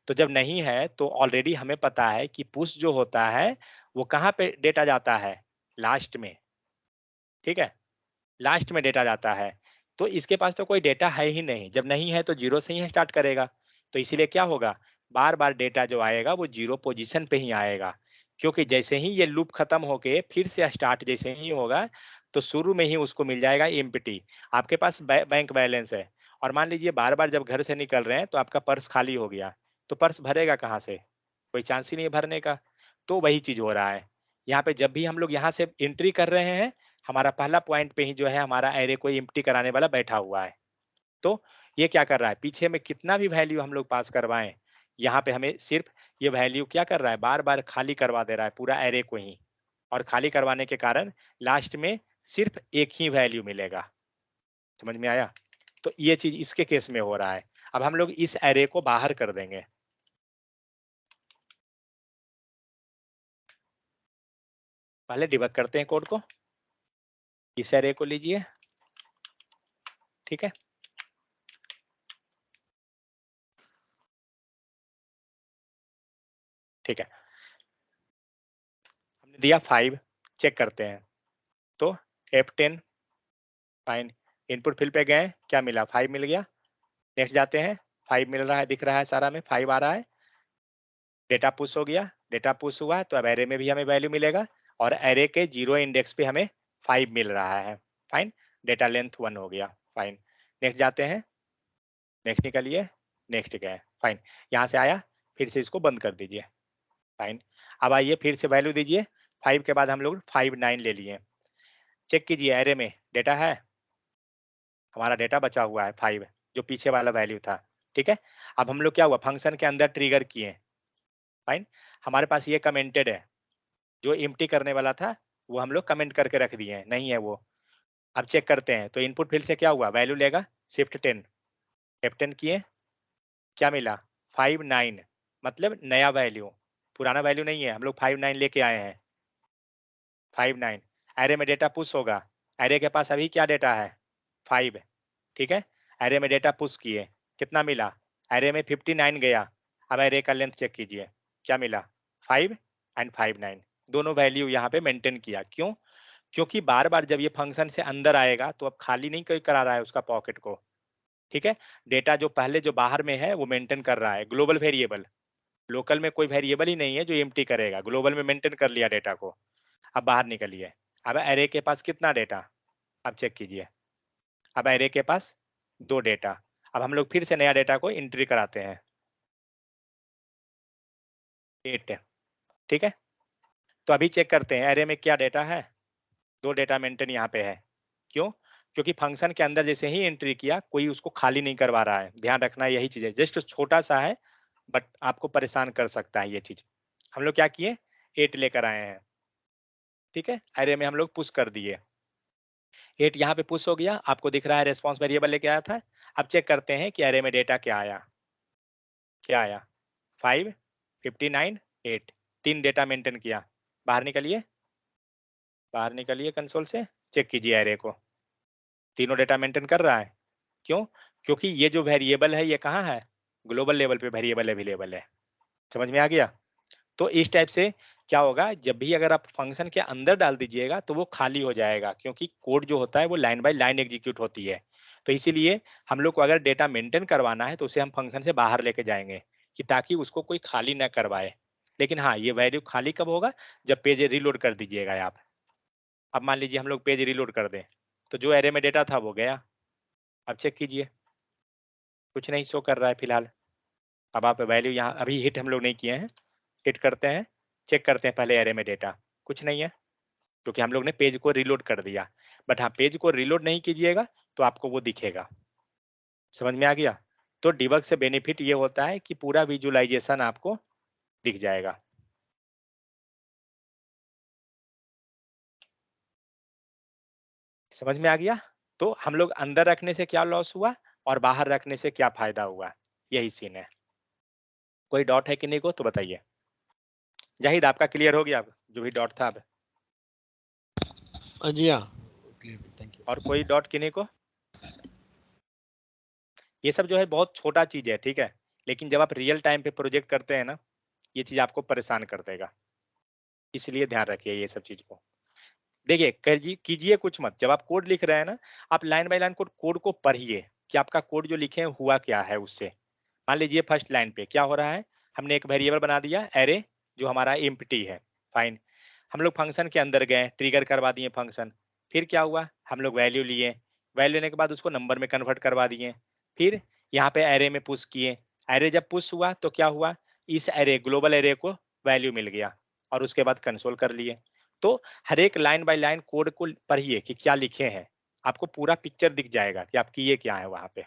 तो जब नहीं है तो ऑलरेडी हमें पता है कि पुश जो होता है वो कहाँ पे डेटा जाता है, लास्ट में, ठीक है, लास्ट में डेटा जाता है। तो इसके पास तो कोई डेटा है ही नहीं, जब नहीं है तो जीरो से ही स्टार्ट करेगा। तो इसीलिए क्या होगा, बार बार डेटा जो आएगा वो जीरो पोजीशन पे ही आएगा, क्योंकि जैसे ही ये लूप खत्म होके फिर से स्टार्ट जैसे ही होगा तो शुरू में ही उसको मिल जाएगा एम्प्टी। आपके पास बैंक बैलेंस है और मान लीजिए बार बार जब घर से निकल रहे हैं तो आपका पर्स खाली हो गया, तो पर्स भरेगा कहाँ से, कोई चांस ही नहीं है भरने का। तो वही चीज हो रहा है यहाँ पे, जब भी हम लोग यहाँ से एंट्री कर रहे हैं हमारा पहला पॉइंट पे ही जो है हमारा एरे को एम्प्टी कराने वाला बैठा हुआ है। तो ये क्या कर रहा है, पीछे में कितना भी वैल्यू हम लोग पास करवाएं, यहाँ पे हमें सिर्फ ये वैल्यू क्या कर रहा है, बार बार खाली करवा दे रहा है पूरा एरे को ही, और खाली करवाने के कारण लास्ट में सिर्फ एक ही वैल्यू मिलेगा। समझ में आया। तो ये चीज इसके केस में हो रहा है। अब हम लोग इस एरे को बाहर कर देंगे, पहले डिबग करते हैं कोड को। इस एरे को लीजिए, ठीक है, ठीक है, हमने दिया 5, चेक करते हैं तो F10 फाइन, इनपुट फील्ड पे गए, क्या मिला, 5 मिल गया। नेक्स्ट जाते हैं, 5 मिल रहा है, दिख रहा है सारा में 5 आ रहा है। डेटा पुश हो गया, डेटा पुश हुआ तो अब एरे में भी हमें वैल्यू मिलेगा और एरे के 0 इंडेक्स पे हमें 5 मिल रहा है। फाइन, डेटा लेंथ 1 हो गया। फाइन, नेक्स्ट जाते हैं, नेक्स्ट निकलिए, नेक्स्ट गए। फाइन, यहाँ से आया, फिर से इसको बंद कर दीजिए। फाइन, अब आइए फिर से वैल्यू दीजिए, 5 के बाद हम लोग 5 9 ले लिए। चेक कीजिए एरे में डेटा है, हमारा डेटा बचा हुआ है 5, जो पीछे वाला वैल्यू था, ठीक है। अब हम लोग क्या हुआ, फंक्शन के अंदर ट्रिगर किए। फाइन, हमारे पास ये कमेंटेड है, जो एम्प्टी करने वाला था वो हम लोग कमेंट करके रख दिए हैं, नहीं है वो। अब चेक करते हैं तो इनपुट फील्ड से क्या हुआ, वैल्यू लेगा, शिफ्ट 10 F10 किए, क्या मिला 5 9, मतलब नया वैल्यू, पुराना वैल्यू नहीं है, हम लोग 5 9 लेके आए हैं। 5 9 एरे में डेटा पुश होगा, एरे के पास अभी क्या डेटा है 5, ठीक है। एरे में डेटा पुश किए, कितना मिला, एरे में 59 गया। अब एरे का लेंथ चेक कीजिए, क्या मिला 5 एंड 5 9, दोनों वैल्यू यहाँ पे मेंटेन किया। क्यों, क्योंकि बार बार जब ये फंक्शन से अंदर आएगा तो अब खाली नहीं कोई करा रहा है उसका पॉकेट को, ठीक है। डेटा जो पहले जो बाहर में है वो मेंटेन कर रहा है, ग्लोबल वेरिएबल, लोकल में कोई वेरिएबल ही नहीं है जो एम्प्टी करेगा, ग्लोबल में मेंटेन कर लिया डेटा को। अब बाहर निकलिए, अब एरे के पास कितना डेटा, अब चेक कीजिए, अब एरे के पास 2 डेटा। अब हम लोग फिर से नया डेटा को एंट्री कराते हैं 8, ठीक है। तो अभी चेक करते हैं एरे में क्या डेटा है, 2 डेटा मेंटेन यहाँ पे है। क्यों, क्योंकि फंक्शन के अंदर जैसे ही एंट्री किया कोई उसको खाली नहीं करवा रहा है, ध्यान रखना यही चीज है, जस्ट छोटा सा है बट आपको परेशान कर सकता है ये चीज। हम लोग क्या किए, 8 लेकर आए हैं, ठीक है, एरे में हम लोग पुश कर दिए, 8 यहाँ पे पुश हो गया, आपको दिख रहा है रेस्पॉन्स वेरिएबल लेके आया था। अब चेक करते हैं कि एरे में डेटा क्या आया, क्या आया 5 59 8, 3 डेटा मेंटेन किया। बाहर निकलिए, बाहर निकलिए कंसोल से, चेक कीजिए एरे को, तीनों डेटा मेंटेन कर रहा है। क्यों, क्योंकि ये जो वेरिएबल है ये कहाँ है, ग्लोबल लेवल पे वेरिएबल अवेलेबल है। समझ में आ गया। तो इस टाइप से क्या होगा, जब भी अगर आप फंक्शन के अंदर डाल दीजिएगा तो वो खाली हो जाएगा, क्योंकि कोड जो होता है वो लाइन बाय लाइन एग्जीक्यूट होती है। तो इसीलिए हम लोग को अगर डेटा मेंटेन करवाना है तो उसे हम फंक्शन से बाहर लेके जाएंगे, कि ताकि उसको कोई खाली ना करवाए। लेकिन हाँ, ये वैल्यू खाली कब होगा, जब पेज रिलोड कर दीजिएगा आप। अब मान लीजिए हम लोग पेज रिलोड कर दें तो जो एरे में डेटा था वो गया। अब चेक कीजिए, कुछ नहीं शो कर रहा है फिलहाल। अब आप वैल्यू यहाँ अभी हिट हम लोग नहीं किए हैं, हिट करते हैं, चेक करते हैं पहले एरे में डेटा, कुछ नहीं है, क्योंकि हम लोग ने पेज को रिलोड कर दिया। बट हाँ, पेज को रिलोड नहीं कीजिएगा तो आपको वो दिखेगा। समझ में आ गया। तो डिबग से बेनिफिट ये होता है कि पूरा विजुअलाइजेशन आपको दिख जाएगा। समझ में आ गया? तो हम लोग अंदर रखने से क्या लॉस हुआ और बाहर रखने से क्या फायदा हुआ, यही सीन है। कोई डाउट है किन्हीं को तो बताइए। जाहिद आपका क्लियर हो गया अब जो भी डाउट था अब, जी हाँ, क्लियर, थैंक यू। और कोई डाउट किन्हीं को? ये सब जो है बहुत छोटा चीज है, ठीक है, लेकिन जब आप रियल टाइम पे प्रोजेक्ट करते हैं ना, ये चीज आपको परेशान कर देगा, इसलिए ध्यान रखिए ये सब चीज को। देखिए कीजिए कुछ मत, जब आप कोड लिख रहे हैं ना, आप लाइन बाय लाइन कोड को पढ़िए कि आपका कोड जो लिखे हैं हुआ क्या है उससे। मान लीजिए फर्स्ट लाइन पे क्या हो रहा है, हमने एक वेरिएबल बना दिया एरे जो हमारा एम्प्टी है, फाइन। हम लोग फंक्शन के अंदर गए, ट्रिगर करवा दिए फंक्शन, फिर क्या हुआ, हम लोग वैल्यू लिए, वैल्यू लेने के बाद उसको नंबर में कन्वर्ट करवा दिए, फिर यहाँ पे एरे में पुश किए, एरे जब पुश हुआ तो क्या हुआ, इस एरे ग्लोबल एरे को वैल्यू मिल गया, और उसके बाद कंसोल कर लिए। तो हर एक लाइन बाय लाइन कोड को पढ़िए कि क्या लिखे हैं, आपको पूरा पिक्चर दिख जाएगा कि आप किए क्या है वहां पे,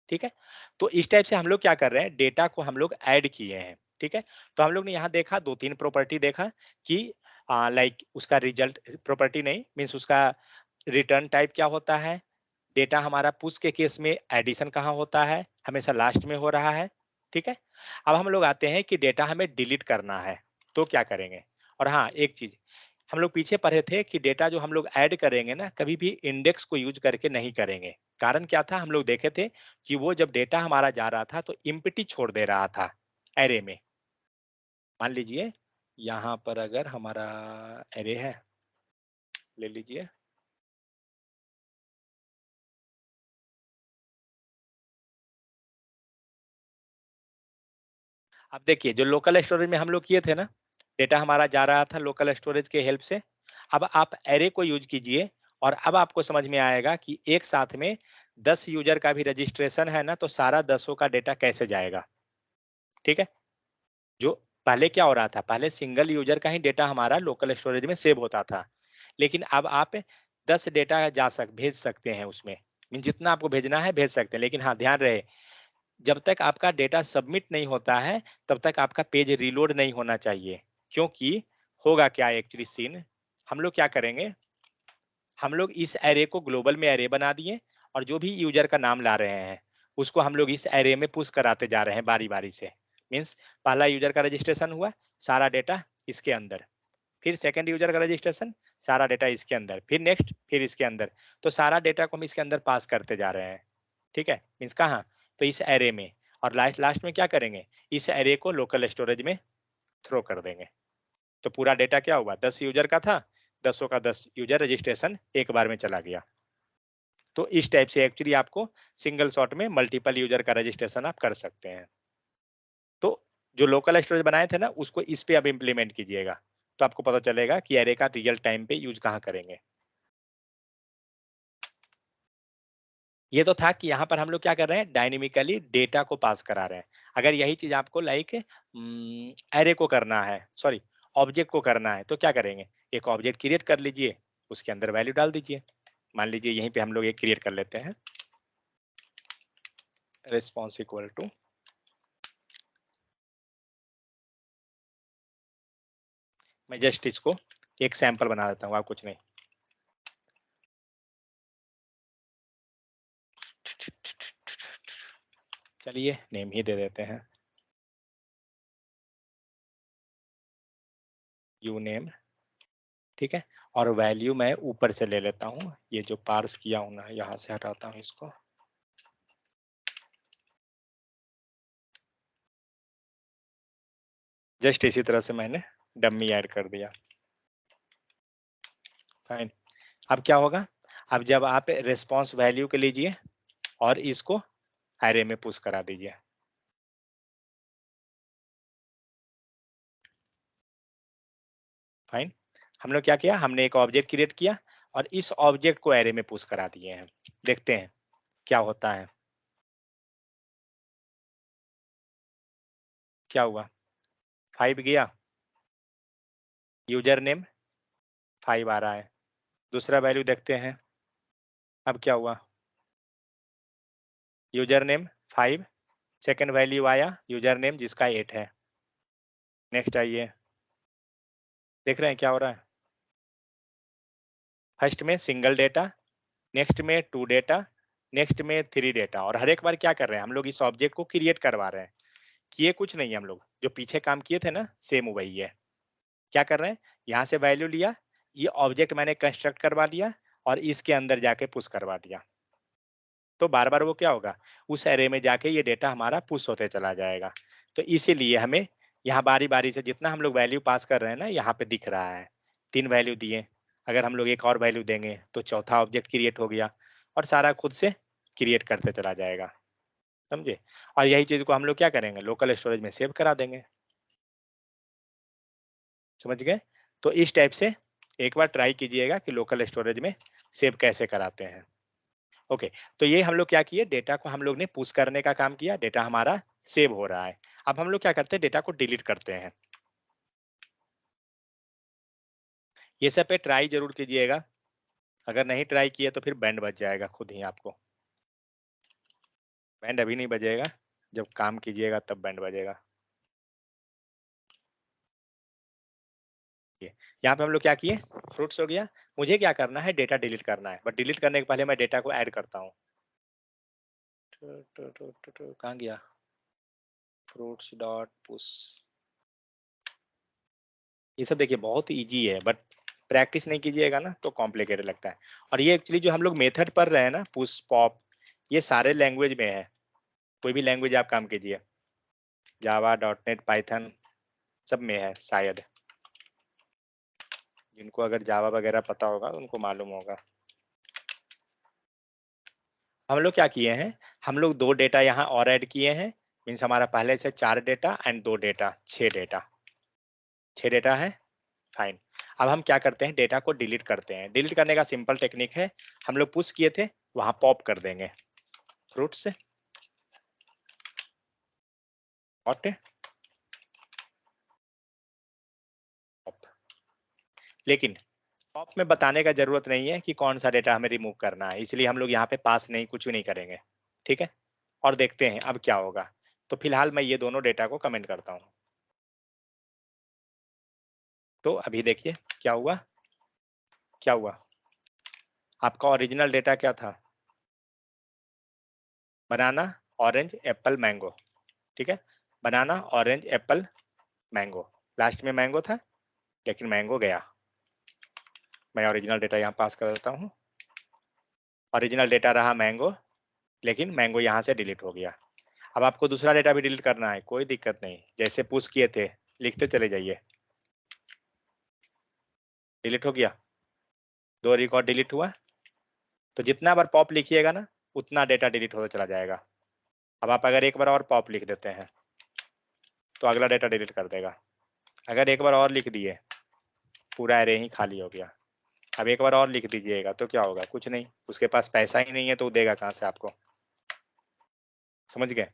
ठीक है। तो इस टाइप से हम लोग क्या कर रहे हैं, डेटा को हम लोग ऐड किए हैं, ठीक है। तो हम लोग ने यहाँ देखा 2-3 प्रॉपर्टी देखा कि लाइक उसका रिजल्ट प्रॉपर्टी नहीं, मीन्स उसका रिटर्न टाइप क्या होता है, डेटा हमारा पुश के केस में एडिशन कहाँ होता है, हमेशा लास्ट में हो रहा है, ठीक है। अब हम लोग आते हैं कि डेटा हमें डिलीट करना है तो क्या करेंगे। और हाँ एक चीज हम लोग पीछे पढ़े थे कि डेटा जो हम लोग ऐड करेंगे ना, कभी भी इंडेक्स को यूज करके नहीं करेंगे। कारण क्या था, हम लोग देखे थे कि वो जब डेटा हमारा जा रहा था तो इम्पिटी छोड़ दे रहा था एरे में। मान लीजिए यहाँ पर अगर हमारा एरे है, ले लीजिए, अब देखिए जो लोकल स्टोरेज में हम लोग किए थे ना, डेटा हमारा जा रहा था लोकल स्टोरेज के हेल्प से। अब आप एरे को यूज कीजिए और अब आपको समझ में आएगा कि एक साथ में 10 यूजर का भी रजिस्ट्रेशन है ना, तो सारा 10 का डेटा कैसे जाएगा, ठीक है। जो पहले क्या हो रहा था, पहले सिंगल यूजर का ही डेटा हमारा लोकल स्टोरेज में सेव होता था, लेकिन अब आप 10 डेटा भेज सकते हैं उसमें, मीन जितना आपको भेजना है भेज सकते हैं। लेकिन हाँ ध्यान रहे, जब तक आपका डेटा सबमिट नहीं होता है तब तक आपका पेज रीलोड नहीं होना चाहिए। क्योंकि होगा क्या एक्चुअली सीन, हम लोग क्या करेंगे, हम लोग इस एरे को ग्लोबल में एरे बना दिए और जो भी यूजर का नाम ला रहे हैं उसको हम लोग इस एरे में पुश कराते जा रहे हैं बारी बारी से। मीन्स पहला यूजर का रजिस्ट्रेशन हुआ, सारा डेटा इसके अंदर, फिर सेकंड यूजर का रजिस्ट्रेशन, सारा डेटा इसके अंदर, फिर नेक्स्ट, फिर इसके अंदर। तो सारा डेटा को हम इसके अंदर पास करते जा रहे हैं, ठीक है। मीन्स कहाँ, तो इस एरे में, और लास्ट लास्ट में क्या करेंगे, इस एरे को लोकल स्टोरेज में थ्रो कर देंगे। तो पूरा डेटा क्या हुआ, 10 यूजर का था, 10 का 10 यूजर रजिस्ट्रेशन एक बार में चला गया। तो इस टाइप से एक्चुअली आपको सिंगल शॉट में मल्टीपल यूजर का रजिस्ट्रेशन आप कर सकते हैं। तो जो लोकल स्टोरेज बनाए थे ना उसको इस पे अब इम्प्लीमेंट कीजिएगा, तो आपको पता चलेगा कि एरे का रियल टाइम पे यूज कहाँ करेंगे। ये तो था कि यहाँ पर हम लोग क्या कर रहे हैं, डायनेमिकली डेटा को पास करा रहे हैं। अगर यही चीज आपको लाइक एरे को करना है, सॉरी ऑब्जेक्ट को करना है, तो क्या करेंगे, एक ऑब्जेक्ट क्रिएट कर लीजिए, उसके अंदर वैल्यू डाल दीजिए। मान लीजिए यहीं पे हम लोग एक क्रिएट कर लेते हैं, रिस्पॉन्स इक्वल टू, मैं जस्ट इसको एक सैंपल बना देता हूँ, आप कुछ नहीं। चलिए नेम ही दे देते हैं, यू नेम, ठीक है। और वैल्यू मैं ऊपर से ले लेता हूँ, ये जो पार्स किया हूं ना यहाँ से हटाता हूँ इसको, जस्ट इसी तरह से मैंने डम्मी ऐड कर दिया, फाइन। अब क्या होगा, अब जब आप रिस्पॉन्स वैल्यू के लीजिए और इसको एरे में पुश करा दीजिए, फाइन। हम लोग क्या किया, हमने एक ऑब्जेक्ट क्रिएट किया और इस ऑब्जेक्ट को एरे में पुश करा दिए हैं। देखते हैं क्या होता है, क्या हुआ, 5 गया, यूजर नेम 5 आ रहा है, दूसरा वैल्यू देखते हैं, अब क्या हुआ, यूजर नेम 5, सेकेंड वैल्यू आया यूजर नेम जिसका 8 है। नेक्स्ट आइए, देख रहे हैं क्या हो रहा है, फर्स्ट में सिंगल डेटा, नेक्स्ट में 2 डेटा, नेक्स्ट में 3 डेटा। और हर एक बार क्या कर रहे हैं हम लोग, इस ऑब्जेक्ट को क्रिएट करवा रहे हैं। किए कुछ नहीं है हम लोग, जो पीछे काम किए थे ना सेम वही है। क्या कर रहे हैं, यहाँ से वैल्यू लिया, ये ऑब्जेक्ट मैंने कंस्ट्रक्ट करवा दिया और इसके अंदर जाके पुश करवा दिया। तो बार बार वो क्या होगा, उस एरे में जाके ये डेटा हमारा पुश होते चला जाएगा। तो इसीलिए हमें यहाँ बारी बारी से जितना हम लोग वैल्यू पास कर रहे हैं ना, यहाँ पे दिख रहा है 3 वैल्यू दिए। अगर हम लोग एक और वैल्यू देंगे तो चौथा ऑब्जेक्ट क्रिएट हो गया और सारा खुद से क्रिएट करते चला जाएगा, समझे। और यही चीज को हम लोग क्या करेंगे, लोकल स्टोरेज में सेव करा देंगे, समझ गए। तो इस टाइप से एक बार ट्राई कीजिएगा कि लोकल स्टोरेज में सेव कैसे कराते हैं। ओके, तो ये हम लोग क्या किए, डेटा को हम लोग ने पुश करने का काम किया, डेटा हमारा सेव हो रहा है। अब हम लोग क्या करते हैं, डेटा को डिलीट करते हैं। ये सब पे ट्राई जरूर कीजिएगा, अगर नहीं ट्राई किए तो फिर बैंड बज जाएगा खुद ही आपको। बैंड अभी नहीं बजेगा, जब काम कीजिएगा तब बैंड बजेगा। यहाँ पे हम लोग क्या किए, फ्रूट्स हो गया। मुझे क्या करना है, डेटा डिलीट करना है, बट डिलीट करने के पहले मैं डेटा को ऐड करता हूँ। कहाँ गया, फ्रूट्स डॉट पुश। ये सब देखिए बहुत इजी है, बट प्रैक्टिस नहीं कीजिएगा ना तो कॉम्प्लिकेटेड लगता है। और ये एक्चुअली जो हम लोग मेथड पढ़ रहे हैं ना, पुश पॉप, ये सारे लैंग्वेज में है। कोई भी लैंग्वेज आप काम कीजिए, जावा, डॉटनेट, पाइथन, सब में है शायद। जिनको अगर जावा वगैरह पता होगा उनको मालूम होगा। हम लोग क्या किए हैं, हम लोग 2 डेटा यहाँ और ऐड किए हैं, मीन्स हमारा पहले से 4 data and 2 data, 6 data, 6 data है, फाइन। अब हम क्या करते हैं, डेटा को डिलीट करते हैं। डिलीट करने का सिंपल टेक्निक है, हम लोग पुश किए थे वहां पॉप कर देंगे फ्रूट से, पॉप। लेकिन पॉप में बताने का जरूरत नहीं है कि कौन सा डेटा हमें रिमूव करना है, इसलिए हम लोग यहाँ पे पास नहीं, कुछ भी नहीं करेंगे, ठीक है। और देखते हैं अब क्या होगा। तो फिलहाल मैं ये दोनों डेटा को कमेंट करता हूँ। तो अभी देखिए क्या हुआ, क्या हुआ। आपका ओरिजिनल डेटा क्या था, बनाना, ऑरेंज, एप्पल, मैंगो, ठीक है। बनाना, ऑरेंज, एप्पल, मैंगो, लास्ट में मैंगो था लेकिन मैंगो गया। मैं ओरिजिनल डेटा यहाँ पास कर देता हूँ। ओरिजिनल डेटा रहा मैंगो, लेकिन मैंगो यहाँ से डिलीट हो गया। अब आपको दूसरा डेटा भी डिलीट करना है, कोई दिक्कत नहीं, जैसे पुश किए थे लिखते चले जाइए। डिलीट हो गया, 2 रिकॉर्ड डिलीट हुआ। तो जितना बार पॉप लिखिएगा ना उतना डेटा डिलीट होता चला जाएगा। अब आप अगर एक बार और पॉप लिख देते हैं तो अगला डेटा डिलीट कर देगा। अगर एक बार और लिख दिए पूरा एरे ही खाली हो गया। अब एक बार और लिख दीजिएगा तो क्या होगा, कुछ नहीं, उसके पास पैसा ही नहीं है तो देगा कहाँ से आपको, समझ गए।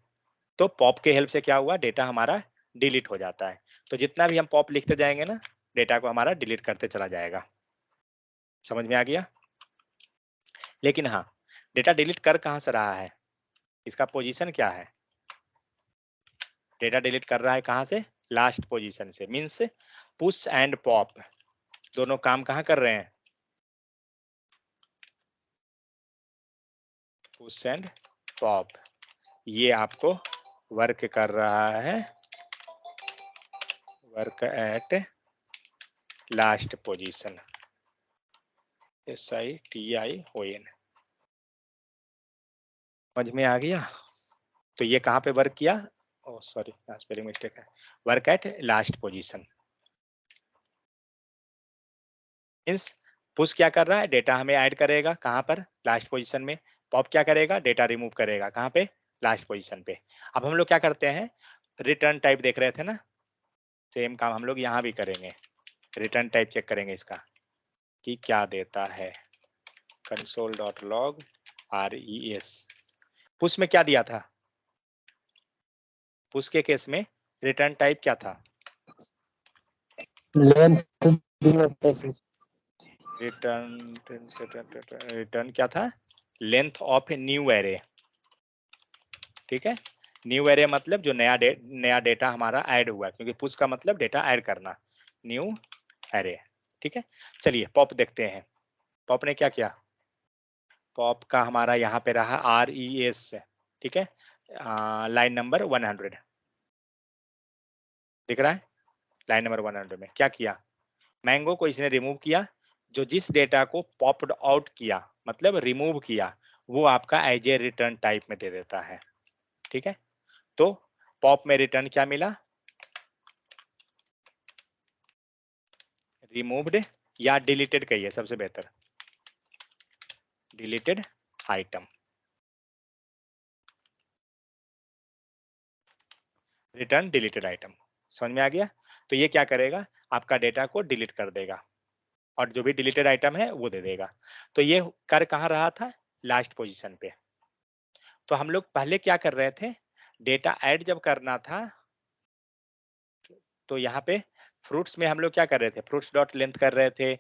तो पॉप के हेल्प से क्या हुआ, डेटा हमारा डिलीट हो जाता है। तो जितना भी हम पॉप लिखते जाएंगे ना, डेटा को हमारा डिलीट करते चला जाएगा। समझ में आ गया। लेकिन हाँ, डेटा डिलीट कर कहाँ से रहा है, इसका पोजीशन क्या है। डेटा डिलीट कर रहा है कहाँ से, लास्ट पोजीशन से, मीन्स पुश एंड पॉप दोनों काम कहाँ कर रहे हैं, पुश एंड पॉप। ये आपको वर्क कर रहा है, work at last position, SITION। समझ में आ गया। तो ये कहाँ पे वर्क किया, ओ सॉरी स्पेलिंग मिस्टेक है, work at last position. Means push क्या कर रहा है, डेटा हमें ऐड करेगा कहाँ पर, लास्ट पोजीशन में। पॉप क्या करेगा, डेटा रिमूव करेगा कहाँ पे, लास्ट पोजीशन पे। अब हम लोग क्या करते हैं, रिटर्न टाइप देख रहे थे ना, सेम काम हम लोग यहाँ भी करेंगे। रिटर्न टाइप चेक करेंगे इसका कि क्या देता है, console.log res। पुश में क्या दिया था, पुश के केस में रिटर्न टाइप क्या था, लेंथ दिया था सर। रिटर्न क्या था, लेंथ ऑफ न्यू एरे, ठीक है। न्यू एरे मतलब जो नया डेटा हमारा ऐड हुआ, क्योंकि पुश का मतलब डेटा ऐड करना, न्यू एरे, ठीक है। चलिए पॉप देखते हैं, पॉप ने क्या किया, पॉप का हमारा यहाँ पे रहा RES, ठीक है, लाइन नंबर 100 दिख रहा है। लाइन नंबर 100 में क्या किया, मैंगो को इसने रिमूव किया, जो जिस डेटा को पॉप्ड आउट किया मतलब रिमूव किया वो आपका एज ए रिटर्न टाइप में दे देता है, ठीक है। तो पॉप में रिटर्न क्या मिला, रिमूव्ड या डिलीटेड कहिए सबसे बेहतर, deleted item, return deleted item, समझ में आ गया। तो ये क्या करेगा, आपका डेटा को डिलीट कर देगा और जो भी डिलीटेड आइटम है वो दे देगा। तो ये कर कहाँ रहा था, लास्ट पोजीशन पे। तो हम लोग पहले क्या कर रहे थे, डेटा ऐड जब करना था तो यहाँ पे फ्रूट्स में हम लोग क्या कर रहे थे, फ्रूट्स डॉट लेंथ कर रहे थे,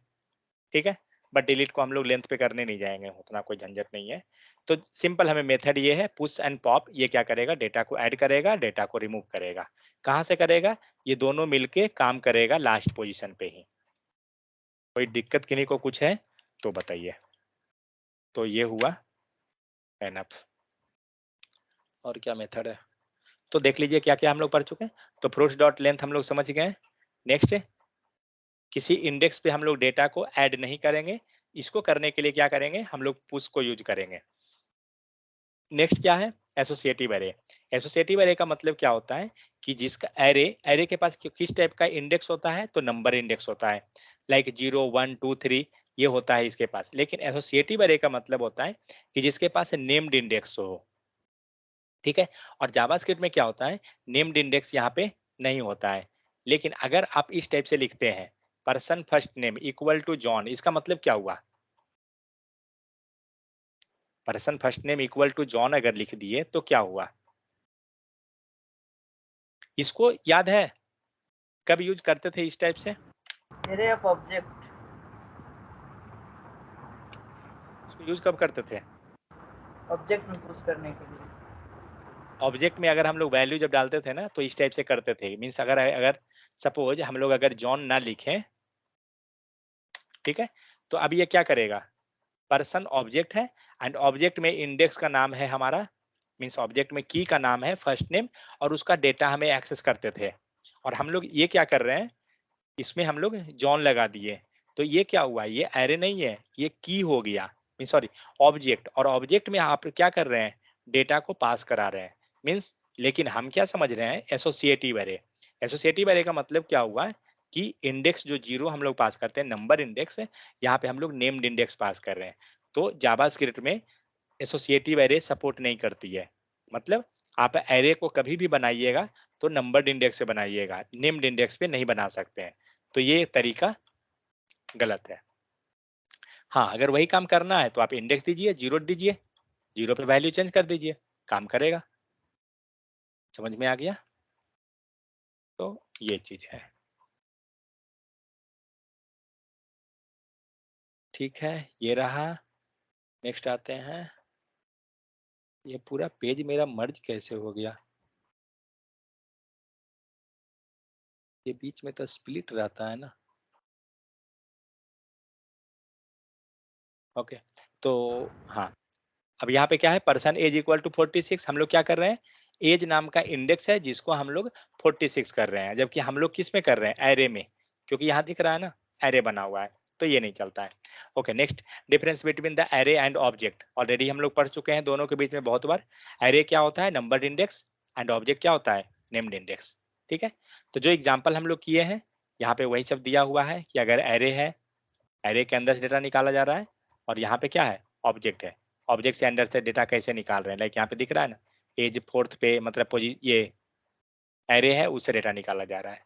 ठीक है। बट डिलीट को हम लोग लेंथ पे करने नहीं जाएंगे, उतना कोई झंझट नहीं है। तो सिंपल हमें मेथड ये है, पुश एंड पॉप, ये क्या करेगा, डेटा को ऐड करेगा, डेटा को रिमूव करेगा। कहाँ से करेगा, ये दोनों मिलके काम करेगा लास्ट पोजीशन पे ही। कोई दिक्कत किन्हीं को कुछ है तो बताइए। तो ये हुआ एनफ। और क्या मेथड है, तो देख लीजिए क्या क्या हम लोग पढ़ चुके हैं। तो फ्रूट्स डॉट लेंथ हम लोग समझ गए। नेक्स्ट, किसी इंडेक्स पे हम लोग डेटा को ऐड नहीं करेंगे, इसको करने के लिए क्या करेंगे, हम लोग पुश को यूज करेंगे। नेक्स्ट क्या है, एसोसिएटिव एरे। एसोसिएटिव एरे का मतलब क्या होता है कि जिसका एरे, एरे के पास किस टाइप का इंडेक्स होता है, तो नंबर इंडेक्स होता है, लाइक 0 1 2 3 ये होता है इसके पास। लेकिन एसोसिएटिव एरे का मतलब होता है कि जिसके पास नेम्ड इंडेक्स हो, ठीक है। और जावास्क्रिप्ट में क्या होता है, नेम्ड इंडेक्स यहाँ पे नहीं होता है। लेकिन अगर आप इस टाइप से लिखते हैं, person first name equal to John, इसका मतलब क्या हुआ, person first name equal to John अगर लिख दिए तो क्या हुआ, इसको याद है कब यूज करते थे इस टाइप से, एरे ऑफ ऑब्जेक्ट, इसको यूज कब करते थे, ऑब्जेक्ट में पुश करने के लिए। ऑब्जेक्ट में अगर हम लोग वैल्यू जब डालते थे ना तो इस टाइप से करते थे। मीन्स अगर अगर सपोज हम लोग अगर जॉन ना लिखें, ठीक है, तो अब ये क्या करेगा, पर्सन ऑब्जेक्ट है एंड ऑब्जेक्ट में इंडेक्स का नाम है हमारा, मीन्स ऑब्जेक्ट में की का नाम है फर्स्ट नेम, और उसका डेटा हमें एक्सेस करते थे। और हम लोग ये क्या कर रहे हैं, इसमें हम लोग जॉन लगा दिए, तो ये क्या हुआ, ये एरे नहीं है, ये की हो गया, मीन सॉरी ऑब्जेक्ट। और ऑब्जेक्ट में आप क्या कर रहे हैं, डेटा को पास करा रहे हैं, मीन्स। लेकिन हम क्या समझ रहे हैं, एसोसिएटिव एरे। एसोसिएटिव एरे का मतलब क्या हुआ कि इंडेक्स जो 0 हम लोग पास करते हैं, नंबर इंडेक्स है, यहाँ पे हम लोग नेम्ड इंडेक्स पास कर रहे हैं। तो जावास्क्रिप्ट में एसोसिएटिव एरे सपोर्ट नहीं करती है। मतलब आप एरे को कभी भी बनाइएगा तो नंबर्ड इंडेक्स से बनाइएगा, नेम्ड इंडेक्स पे नहीं बना सकते हैं। तो ये तरीका गलत है। हाँ, अगर वही काम करना है तो आप इंडेक्स दीजिए, 0 दीजिए, 0 पे वैल्यू चेंज कर दीजिए, काम करेगा। समझ में आ गया। तो ये चीज है, ठीक है, ये रहा। नेक्स्ट आते हैं, ये पूरा पेज मेरा मर्ज कैसे हो गया, ये बीच में तो स्प्लिट रहता है ना। ओके, तो हाँ, अब यहाँ पे क्या है, पर्सन एज इक्वल टू 46, हम लोग क्या कर रहे हैं, एज नाम का इंडेक्स है जिसको हम लोग 46 कर रहे हैं, जबकि हम लोग किस में कर रहे हैं, एरे में, क्योंकि यहाँ दिख रहा है ना एरे बना हुआ है, तो ये नहीं चलता है। Okay, next, difference between the array and object. Already हम लोग पढ़ चुके हैं दोनों के बीच में बहुत बार। एरे क्या होता है, नंबर्ड इंडेक्स, एंड ऑब्जेक्ट क्या होता है, नेम्ड इंडेक्स, ठीक है। तो जो एग्जाम्पल हम लोग किए हैं, यहाँ पे वही सब दिया हुआ है कि अगर एरे है, एरे के अंदर से डेटा निकाला जा रहा है, और यहाँ पे क्या है, ऑब्जेक्ट है, ऑब्जेक्ट से अंदर से डेटा कैसे निकाल रहे हैं, लाइक यहाँ पे दिख रहा है ना, एज फोर्थ पे मतलब ये एरे है, उससे डेटा निकाला जा रहा है।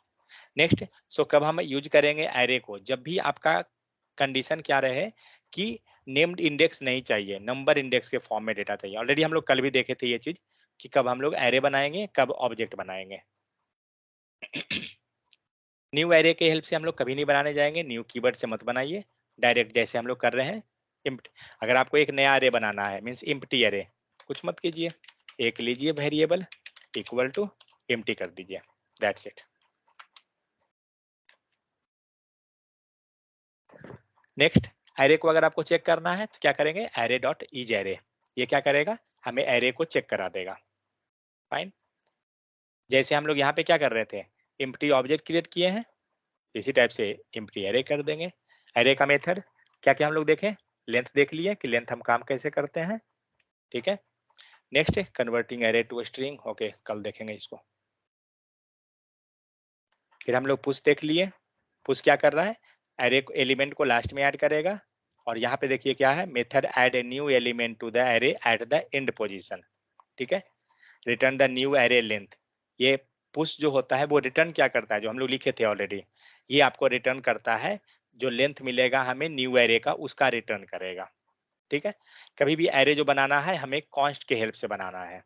नेक्स्ट, सो कब हम यूज करेंगे एरे को, जब भी आपका कंडीशन क्या रहे कि नेम्ड इंडेक्स नहीं चाहिए, नंबर इंडेक्स के फॉर्म में डेटा चाहिए। ऑलरेडी हम लोग कल भी देखे थे ये चीज कि कब हम लोग एरे बनाएंगे, कब ऑब्जेक्ट बनाएंगे। न्यू एरे के हेल्प से हम लोग कभी नहीं बनाने जाएंगे, न्यू कीवर्ड से मत बनाइए, डायरेक्ट जैसे हम लोग कर रहे हैं इम्प्ट। अगर आपको एक नया एरे बनाना है, मीन्स इम्प्टी एरे, कुछ मत कीजिए, एक लीजिए वेरिएबल इक्वल टू एम्प्टी कर दीजिए, दैट्स इट। नेक्स्ट, एरे को अगर आपको चेक करना है तो क्या करेंगे, एरे डॉट इज एरे, ये क्या करेगा, हमें एरे को चेक करा देगा। फाइन। जैसे हम लोग यहाँ पे क्या कर रहे थे, एम्प्टी ऑब्जेक्ट क्रिएट किए हैं, इसी टाइप से एम्प्टी एरे कर देंगे। एरे का मेथड क्या क्या हम लोग देखें, लेंथ देख लिए कि लेंथ हम काम कैसे करते हैं, ठीक है। Next converting array to string, okay कल देखेंगे इसको। फिर हम लोग पुश देख लिए, पुश क्या कर रहा है, एरे एलिमेंट को लास्ट में ऐड करेगा, और यहाँ पे देखिए क्या है, method add a new element to the array at the end position, ठीक है। Return the new array length, ये पुश जो होता है वो रिटर्न क्या करता है, जो हम लोग लिखे थे ऑलरेडी, ये आपको रिटर्न करता है जो लेंथ मिलेगा हमें न्यू एरे का, उसका रिटर्न करेगा, ठीक है। कभी भी एरे जो बनाना है हमें कॉन्स्ट के हेल्प से बनाना है,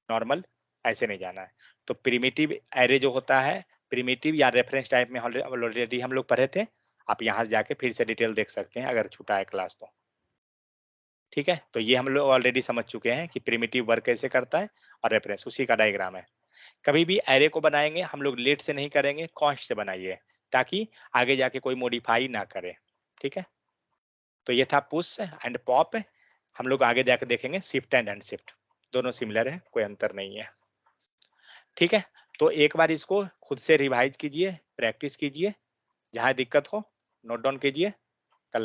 नॉर्मल ऐसे नहीं जाना है। तो प्रिमिटिव एरे जो होता है, प्रिमिटिव या रेफरेंस टाइप में ऑलरेडी हम लोग पढ़े थे, आप यहाँ से जाके फिर से डिटेल देख सकते हैं अगर छूटा है क्लास तो, ठीक है। तो ये हम लोग ऑलरेडी समझ चुके हैं कि प्रिमिटिव वर्क कैसे करता है, और रेफरेंस उसी का डायग्राम है। कभी भी एरे को बनाएंगे हम लोग लेट से नहीं करेंगे, कॉन्स्ट से बनाइए, ताकि आगे जाके कोई मॉडिफाई ना करे, ठीक है। तो ये था पुश एंड पॉप, हम लोग आगे जाके देखेंगे शिफ्ट एंड अनशिफ्ट, दोनों सिमिलर है, कोई अंतर नहीं है, ठीक है। तो एक बार इसको खुद से रिवाइज कीजिए, प्रैक्टिस कीजिए, जहां दिक्कत हो नोट डाउन कीजिए,